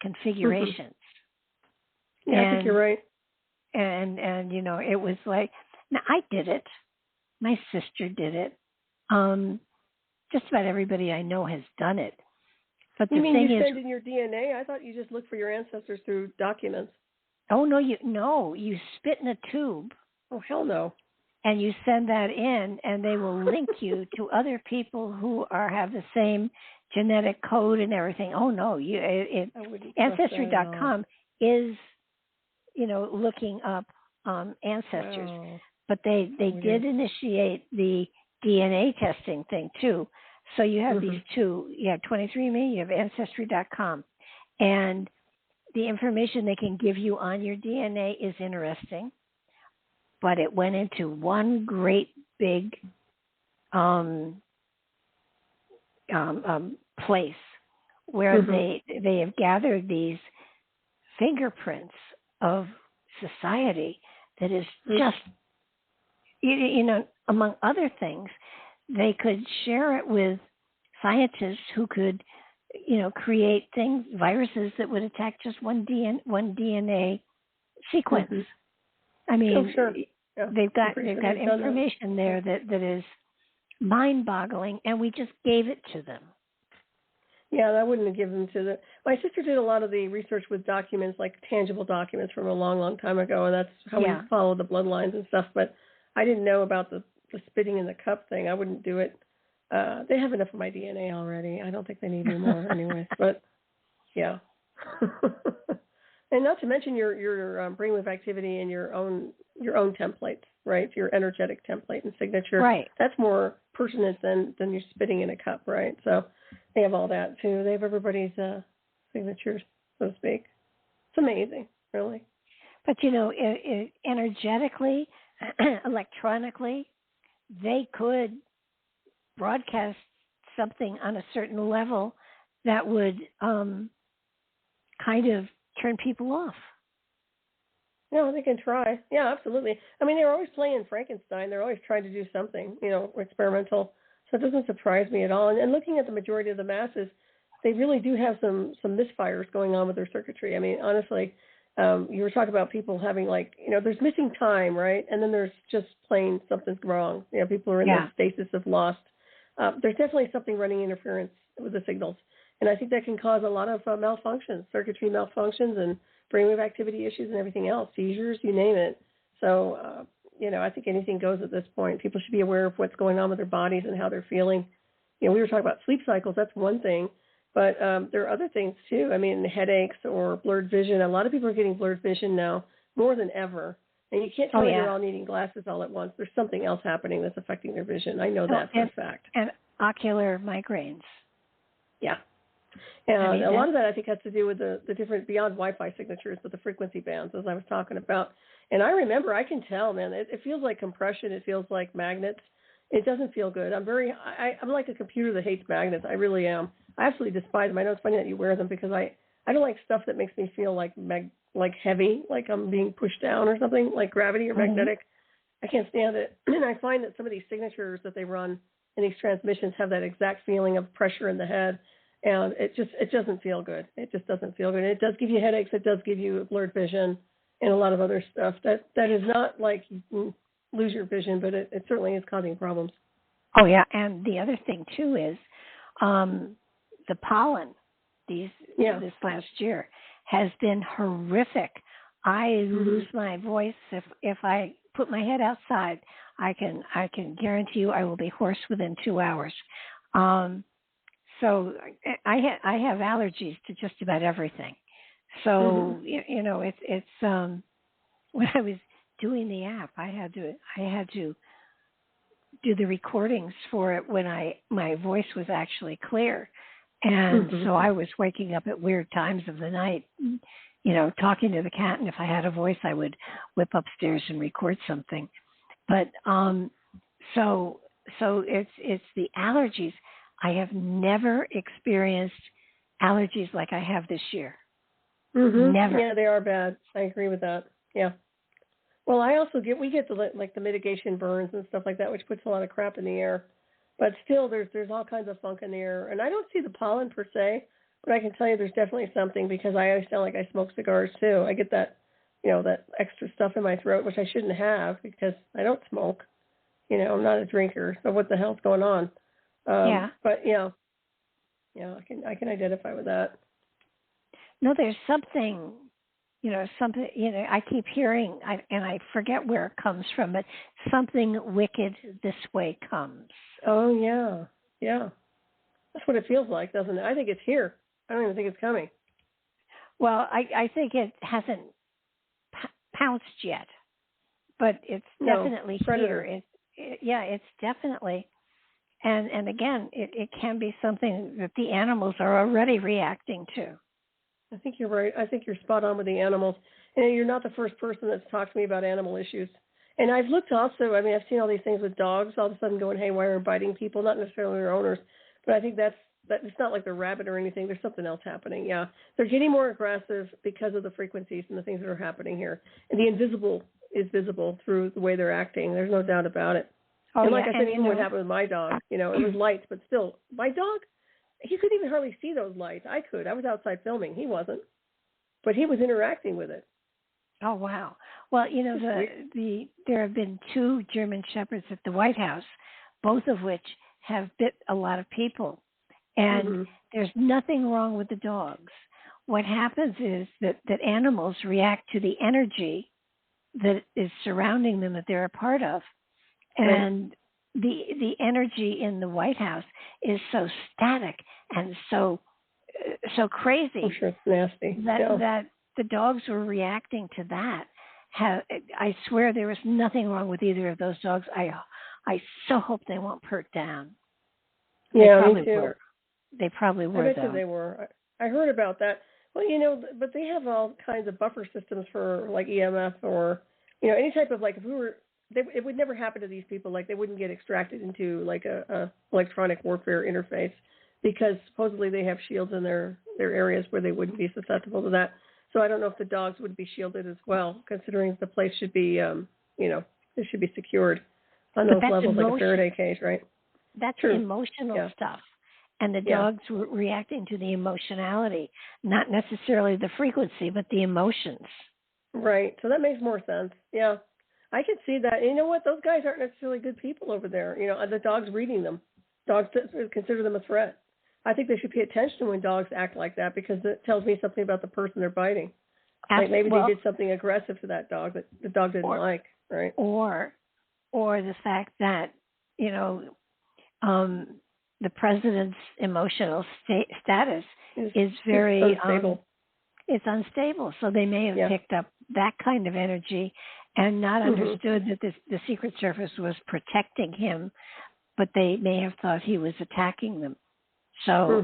configurations. Yeah, I think you're right. And you know, it was like, now I did it. My sister did it. Just about everybody I know has done it. But you the mean thing you is, send in your DNA? I thought you just looked for your ancestors through documents. oh no, you spit in a tube. Oh hell no! And you send that in, and they will link you to other people who have the same genetic code and everything. Oh no, Ancestry.com is, you know, looking up ancestors, but they did initiate the DNA testing thing too. So you have these two. You have 23andMe. You have Ancestry.com, and the information they can give you on your DNA is interesting. But it went into one great big place where they have gathered these fingerprints of society that is just, you know, among other things, they could share it with scientists who could, you know, create viruses that would attack just one DNA sequence. I mean, they've got information there that is mind-boggling, and we just gave it to them. Yeah, I wouldn't have given them to them. My sister did a lot of the research with documents, like tangible documents from a long, long time ago, and that's how we follow the bloodlines and stuff. But I didn't know about the spitting in the cup thing. I wouldn't do it. They have enough of my DNA already. I don't think they need any more anyway. But yeah. And not to mention your brainwave activity and your own templates, right? Your energetic template and signature. Right. That's more pertinent than you're spitting in a cup, right? So they have all that too. They have everybody's signatures, so to speak. It's amazing, really. But you know, energetically, electronically, they could broadcast something on a certain level that would kind of turn people off. No, they can try. Yeah, absolutely. I mean, they're always playing Frankenstein. They're always trying to do something, you know, experimental. So it doesn't surprise me at all. And looking at the majority of the masses, they really do have some misfires going on with their circuitry. I mean, honestly, you were talking about people having, like, you know, there's missing time, right? And then there's just plain something's wrong. You know, people are in the stasis of lost. There's definitely something running interference with the signals. And I think that can cause a lot of malfunctions, circuitry malfunctions and brainwave activity issues and everything else, seizures, you name it. So, you know, I think anything goes at this point. People should be aware of what's going on with their bodies and how they're feeling. You know, we were talking about sleep cycles. That's one thing. But there are other things, too. I mean, headaches or blurred vision. A lot of people are getting blurred vision now more than ever. And you can't tell me they're all needing glasses all at once. There's something else happening that's affecting their vision. I know that for a fact. And ocular migraines. Yeah. And a lot of that, I think, has to do with the different beyond Wi-Fi signatures, but the frequency bands, as I was talking about. And I remember, I can tell, man, it feels like compression. It feels like magnets. It doesn't feel good. I'm like a computer that hates magnets. I really am. I absolutely despise them. I know it's funny that you wear them because I don't like stuff that makes me feel like heavy, like I'm being pushed down or something, like gravity or magnetic. I can't stand it. And I find that some of these signatures that they run in these transmissions have that exact feeling of pressure in the head. And it doesn't feel good. It just doesn't feel good. And it does give you headaches. It does give you blurred vision and a lot of other stuff. That is not like you lose your vision, but it certainly is causing problems. Oh, yeah. And the other thing, too, is the pollen this last year has been horrific. I lose my voice if I put my head outside. I can guarantee you I will be hoarse within 2 hours. So I have allergies to just about everything. So you know, it's when I was doing the app, I had to do the recordings for it when my voice was actually clear, and so I was waking up at weird times of the night, you know, talking to the cat, and if I had a voice, I would whip upstairs and record something. But so it's the allergies. I have never experienced allergies like I have this year. Never. Yeah, they are bad. I agree with that. Yeah. Well, we get the mitigation burns and stuff like that, which puts a lot of crap in the air. But still, there's all kinds of funk in the air, and I don't see the pollen per se, but I can tell you there's definitely something because I always sound like I smoke cigars too. I get that, that extra stuff in my throat, which I shouldn't have because I don't smoke. I'm not a drinker, so what the hell's going on? But I can identify with that. No, there's something. I keep hearing, and I forget where it comes from, but something wicked this way comes. Oh, yeah. That's what it feels like, doesn't it? I think it's here. I don't even think it's coming. Well, I think it hasn't pounced yet, but it's definitely here. It's definitely, and again, it can be something that the animals are already reacting to. I think you're right. I think you're spot on with the animals. And you're not the first person that's talked to me about animal issues. And I've looked also, I've seen all these things with dogs all of a sudden going haywire and biting people, not necessarily their owners. But I think that it's not like they're rabid or anything. There's something else happening. Yeah. They're getting more aggressive because of the frequencies and the things that are happening here. And the invisible is visible through the way they're acting. There's no doubt about it. Oh, and like I said, even what happened with my dog, it was lights, but still, my dog, he couldn't even hardly see those lights. I could. I was outside filming. He wasn't. But he was interacting with it. Oh, wow. Well, there have been 2 German Shepherds at the White House, both of which have bit a lot of people. And there's nothing wrong with the dogs. What happens is that animals react to the energy that is surrounding them that they're a part of. And the energy in the White House is so static and so crazy. I'm sure it's nasty. That the dogs were reacting to that. I swear there was nothing wrong with either of those dogs. I so hope they won't pert down. Me too. They probably were. I bet you they were. I heard about that. Well, but they have all kinds of buffer systems for like EMF or any type of it would never happen to these people. Like they wouldn't get extracted into like a electronic warfare interface because supposedly they have shields in their areas where they wouldn't be susceptible to that. So I don't know if the dogs would be shielded as well, considering the place should be, it should be secured on those levels like a Faraday cage, right? That's emotional stuff. And the dogs were reacting to the emotionality, not necessarily the frequency, but the emotions. Right. So that makes more sense. Yeah. I can see that. And you know what? Those guys aren't necessarily good people over there. The dog's reading them. Dogs consider them a threat. I think they should pay attention when dogs act like that because it tells me something about the person they're biting. Like maybe they did something aggressive to that dog that the dog didn't like, right? Or the fact that, the president's emotional status is very unstable. It's unstable. So they may have picked up that kind of energy and not understood that the Secret Service was protecting him, but they may have thought he was attacking them. So,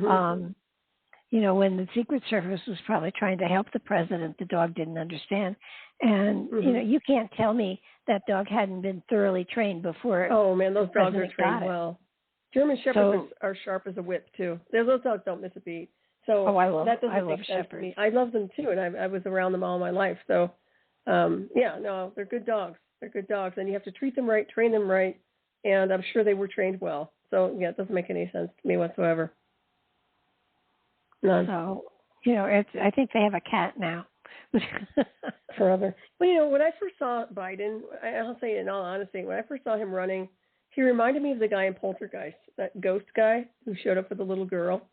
when the Secret Service was probably trying to help the president, the dog didn't understand. And, you can't tell me that dog hadn't been thoroughly trained before. Oh, man, those dogs are trained well. German Shepherds are sharp as a whip, too. Those dogs don't miss a beat. So I love Shepherds. To me. I love them, too, and I was around them all my life. So, they're good dogs. They're good dogs, and you have to treat them right, train them right, and I'm sure they were trained well. So, it doesn't make any sense to me whatsoever. None. So, I think they have a cat now. Forever. Well, when I first saw Biden, I'll say in all honesty, when I first saw him running, he reminded me of the guy in Poltergeist, that ghost guy who showed up with the little girl.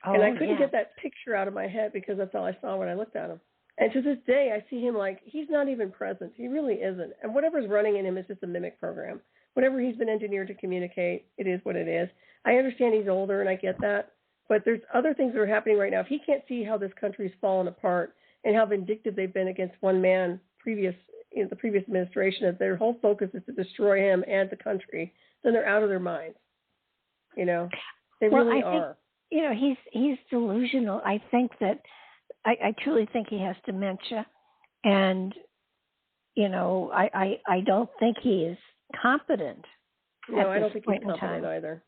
Oh, and I couldn't get that picture out of my head because that's all I saw when I looked at him. And to this day, I see him like he's not even present. He really isn't. And whatever's running in him is just a mimic program. Whatever he's been engineered to communicate, it is what it is. I understand he's older, and I get that. But there's other things that are happening right now. If he can't see how this country's fallen apart and how vindictive they've been against one man the previous administration, that their whole focus is to destroy him and the country, then they're out of their minds. They really are. He's delusional. I think that I truly think he has dementia, and I don't think he is competent. No, I don't think he's competent either.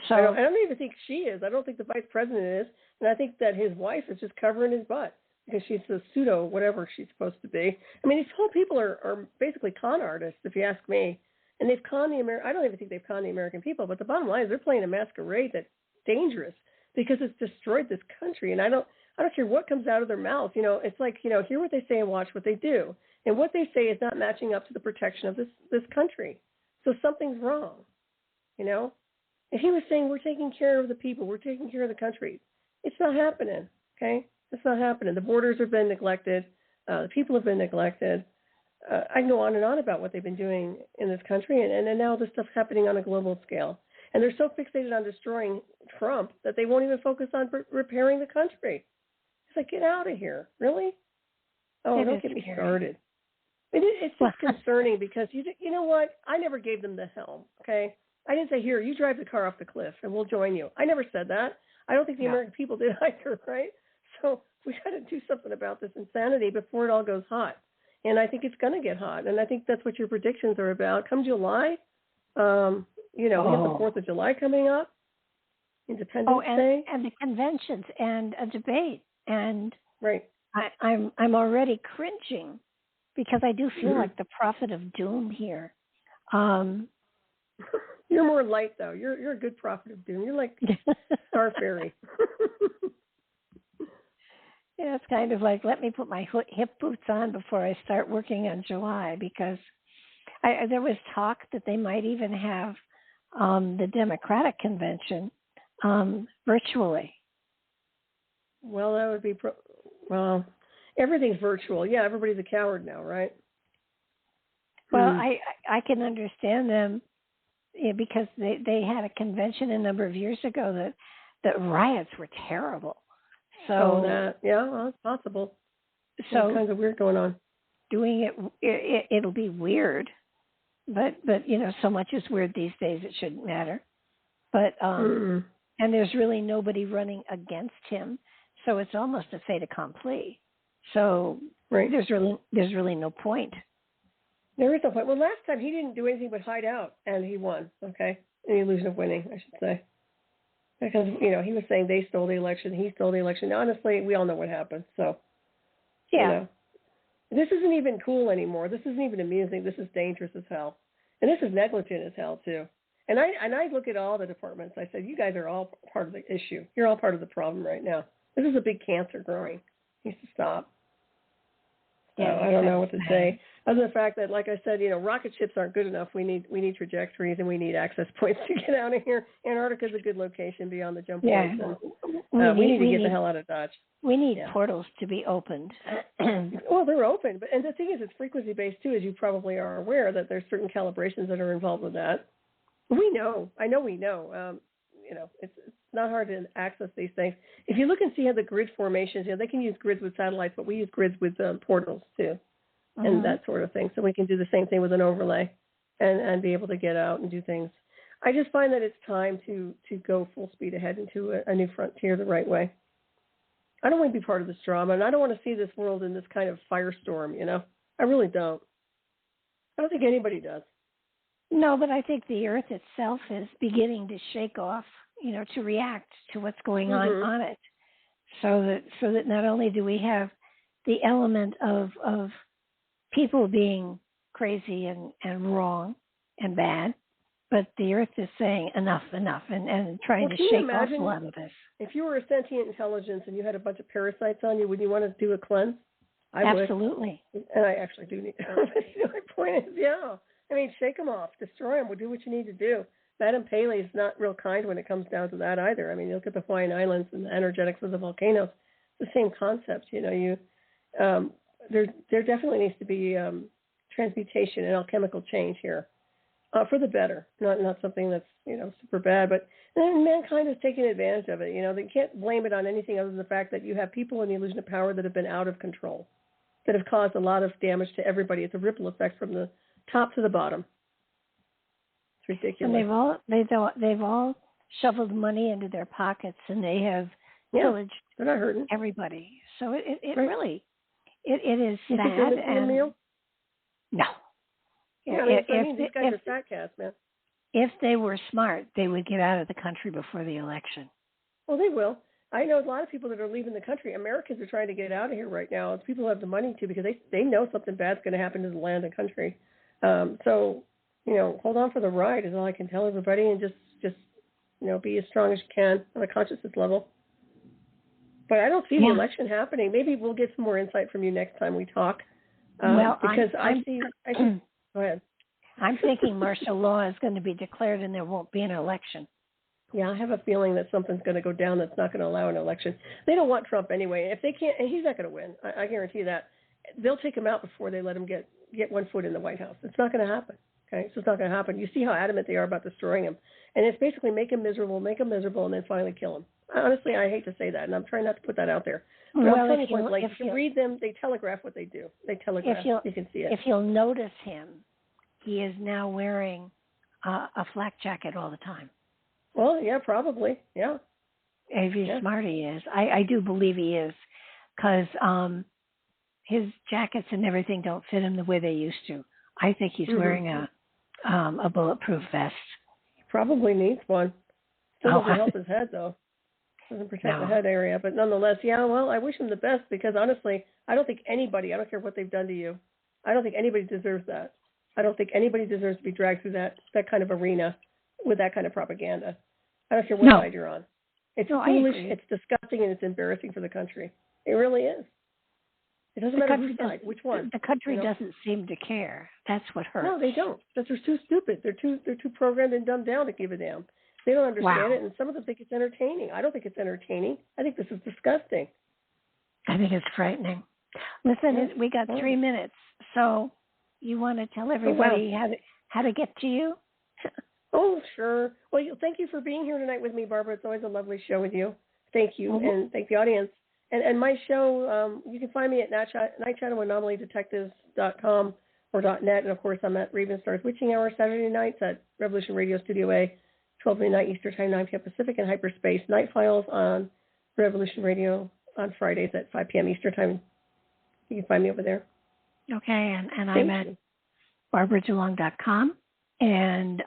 So I don't even think she is. I don't think the vice president is, and I think that his wife is just covering his butt. because she's the pseudo whatever she's supposed to be. I mean, these whole people are basically con artists, if you ask me. And they've conned I don't even think they've conned the American people, but the bottom line is they're playing a masquerade that's dangerous because it's destroyed this country. And I don't care what comes out of their mouth. It's like, hear what they say and watch what they do. And what they say is not matching up to the protection of this country. So something's wrong, If he was saying we're taking care of the people, we're taking care of the country, it's not happening, okay? It's not happening. The borders have been neglected. The people have been neglected. I can go on and on about what they've been doing in this country, and now this stuff's happening on a global scale. And they're so fixated on destroying Trump that they won't even focus on repairing the country. It's like, get out of here. Really? Oh, don't get me started. It's just concerning because, you know what? I never gave them the helm, okay? I didn't say, here, you drive the car off the cliff and we'll join you. I never said that. I don't think the American people did either, right? So we got to do something about this insanity before it all goes hot. And I think it's going to get hot. And I think that's what your predictions are about. Come July, we have the 4th of July coming up, Independence Day. And the conventions and a debate. And right. I'm already cringing because I do feel like the prophet of doom here. You're more light, though. You're a good prophet of doom. You're like Star Fairy. Yeah, it's kind of like, let me put my hip boots on before I start working on July, because there was talk that they might even have the Democratic convention virtually. Well, that would be everything's virtual. Yeah, everybody's a coward now, right? Well, I can understand them because they had a convention a number of years ago that riots were terrible. So it's possible. So all kinds of weird going on. Doing it'll be weird, but so much is weird these days it shouldn't matter. But and there's really nobody running against him, so it's almost a fait accompli. So there's really no point. There is no point. Well, last time he didn't do anything but hide out, and he won. Okay, the illusion of winning, I should say. Because, he was saying they stole the election, he stole the election. Honestly, we all know what happened. So, this isn't even cool anymore. This isn't even amusing. This is dangerous as hell. And this is negligent as hell, too. And I look at all the departments. I said, you guys are all part of the issue. You're all part of the problem right now. This is a big cancer growing. It needs to stop. Yeah, I don't know what to say. Other than the fact that, like I said, rocket ships aren't good enough. We need trajectories and we need access points to get out of here. Antarctica's a good location beyond the jump points. And, we need to get the hell out of Dodge. We need portals to be opened. Well, they're open, and the thing is, it's frequency based too, as you probably are aware that there's certain calibrations that are involved with that. We know. I know we know. It's not hard to access these things. If you look and see how the grid formations, they can use grids with satellites, but we use grids with portals too, and that sort of thing. So we can do the same thing with an overlay and be able to get out and do things. I just find that it's time to go full speed ahead into a new frontier the right way. I don't want to be part of this drama, and I don't want to see this world in this kind of firestorm, I really don't. I don't think anybody does. No, but I think the Earth itself is beginning to shake off, to react to what's going on it. So that not only do we have the element of people being crazy and wrong and bad, but the Earth is saying enough, and trying to shake off a lot of this. If you were a sentient intelligence and you had a bunch of parasites on you, would you want to do a cleanse? I Absolutely. would. And I actually do need to. My point is, shake them off, destroy them. We'll do what you need to do. Madame Paley is not real kind when it comes down to that either. You look at the Hawaiian Islands and the energetics of the volcanoes. It's the same concept. There definitely needs to be transmutation and alchemical change here for the better. Not something that's super bad, but mankind is taking advantage of it. They can't blame it on anything other than the fact that you have people in the illusion of power that have been out of control, that have caused a lot of damage to everybody. It's a ripple effect from the top to the bottom. It's ridiculous. And they've all shoveled money into their pockets, and they have pillaged they're not hurting everybody. So it really is sad. And meal? No. These guys are fat cats, man. If they were smart, they would get out of the country before the election. Well, they will. I know a lot of people that are leaving the country. Americans are trying to get out of here right now. It's people who have the money to because they know something bad's going to happen to the land and country. So, hold on for the ride is all I can tell everybody, and just be as strong as you can on a consciousness level. But I don't see the election happening. Maybe we'll get some more insight from you next time we talk. Because I see. Go ahead. I'm thinking martial law is going to be declared and there won't be an election. Yeah, I have a feeling that something's going to go down that's not going to allow an election. They don't want Trump anyway. If they can't, and he's not going to win. I guarantee you that. They'll take him out before they let him get 1 foot in the White House. It's not going to happen. Okay, so it's not going to happen. You see how adamant they are about destroying him. And it's basically make him miserable, and then finally kill him. Honestly, I hate to say that, and I'm trying not to put that out there. But I'm telling you, if you read them, they telegraph what they do. They telegraph. You can see it. If you'll notice him, he is now wearing a flak jacket all the time. Well, yeah, probably, yeah. If he's smart, he is. I do believe he is, because his jackets and everything don't fit him the way they used to. I think he's wearing a bulletproof vest. He probably needs one. Still doesn't help his head, though. Doesn't protect the head area. But nonetheless, well, I wish him the best because, honestly, I don't think anybody, I don't care what they've done to you, I don't think anybody deserves that. I don't think anybody deserves to be dragged through that kind of arena with that kind of propaganda. I don't care what side you're on. It's foolish, it's disgusting, and it's embarrassing for the country. It really is. It doesn't matter whose side, which one. The country doesn't seem to care. That's what hurts. No, they don't. Because they're too stupid. They're too programmed and dumbed down to give a damn. They don't understand it, and some of them think it's entertaining. I don't think it's entertaining. I think this is disgusting. I think it's frightening. Listen, we got 3 minutes, so you want to tell everybody how to get to you? Oh, sure. Well, thank you for being here tonight with me, Barbara. It's always a lovely show with you. Thank you, and thank the audience. And my show, you can find me at nightshadowanomalydetectives.com or .net. And, of course, I'm at Raven Star's Witching Hour Saturday nights at Revolution Radio Studio A, 12 midnight Eastern Time, 9 p.m. Pacific, and Hyperspace Night Files on Revolution Radio on Fridays at 5 p.m. Eastern Time. You can find me over there. Okay, and I'm at barbaradulong.com. And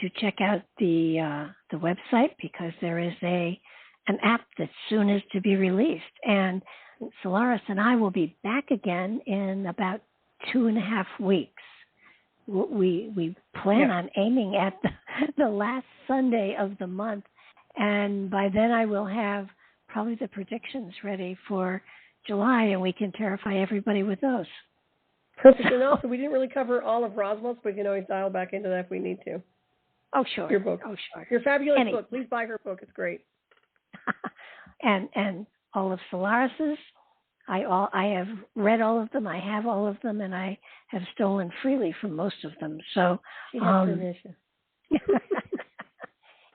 to check out the website, because there is an app that soon is to be released. And Solaris and I will be back again in about 2.5 weeks. We plan on aiming at the last Sunday of the month, and by then I will have probably the predictions ready for July, and we can terrify everybody with those. Perfect. And also, we didn't really cover all of Roswell's, but we can always dial back into that if we need to. Oh, sure. Your book. Oh, sure. Your fabulous book. Please buy her book. It's great. and all of Solaris's. I have read all of them. I have all of them, and I have stolen freely from most of them. So she has permission.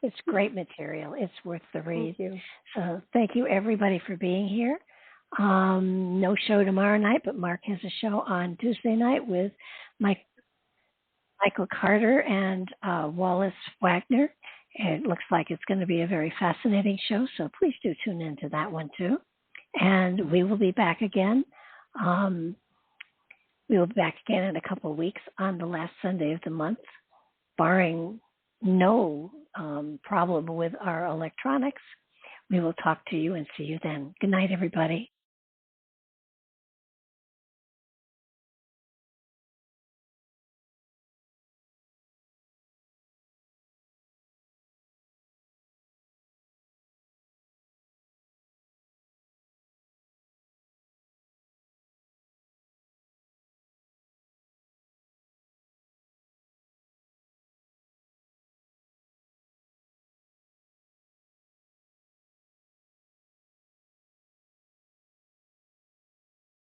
It's great material. It's worth the read. Thank you. So thank you, everybody, for being here. No show tomorrow night, but Mark has a show on Tuesday night with Michael Carter and Wallace Wagner. It looks like it's going to be a very fascinating show, so please do tune into that one too. And we will be back again. We will be back again in a couple of weeks on the last Sunday of the month, barring no problem with our electronics. We will talk to you and see you then. Good night, everybody.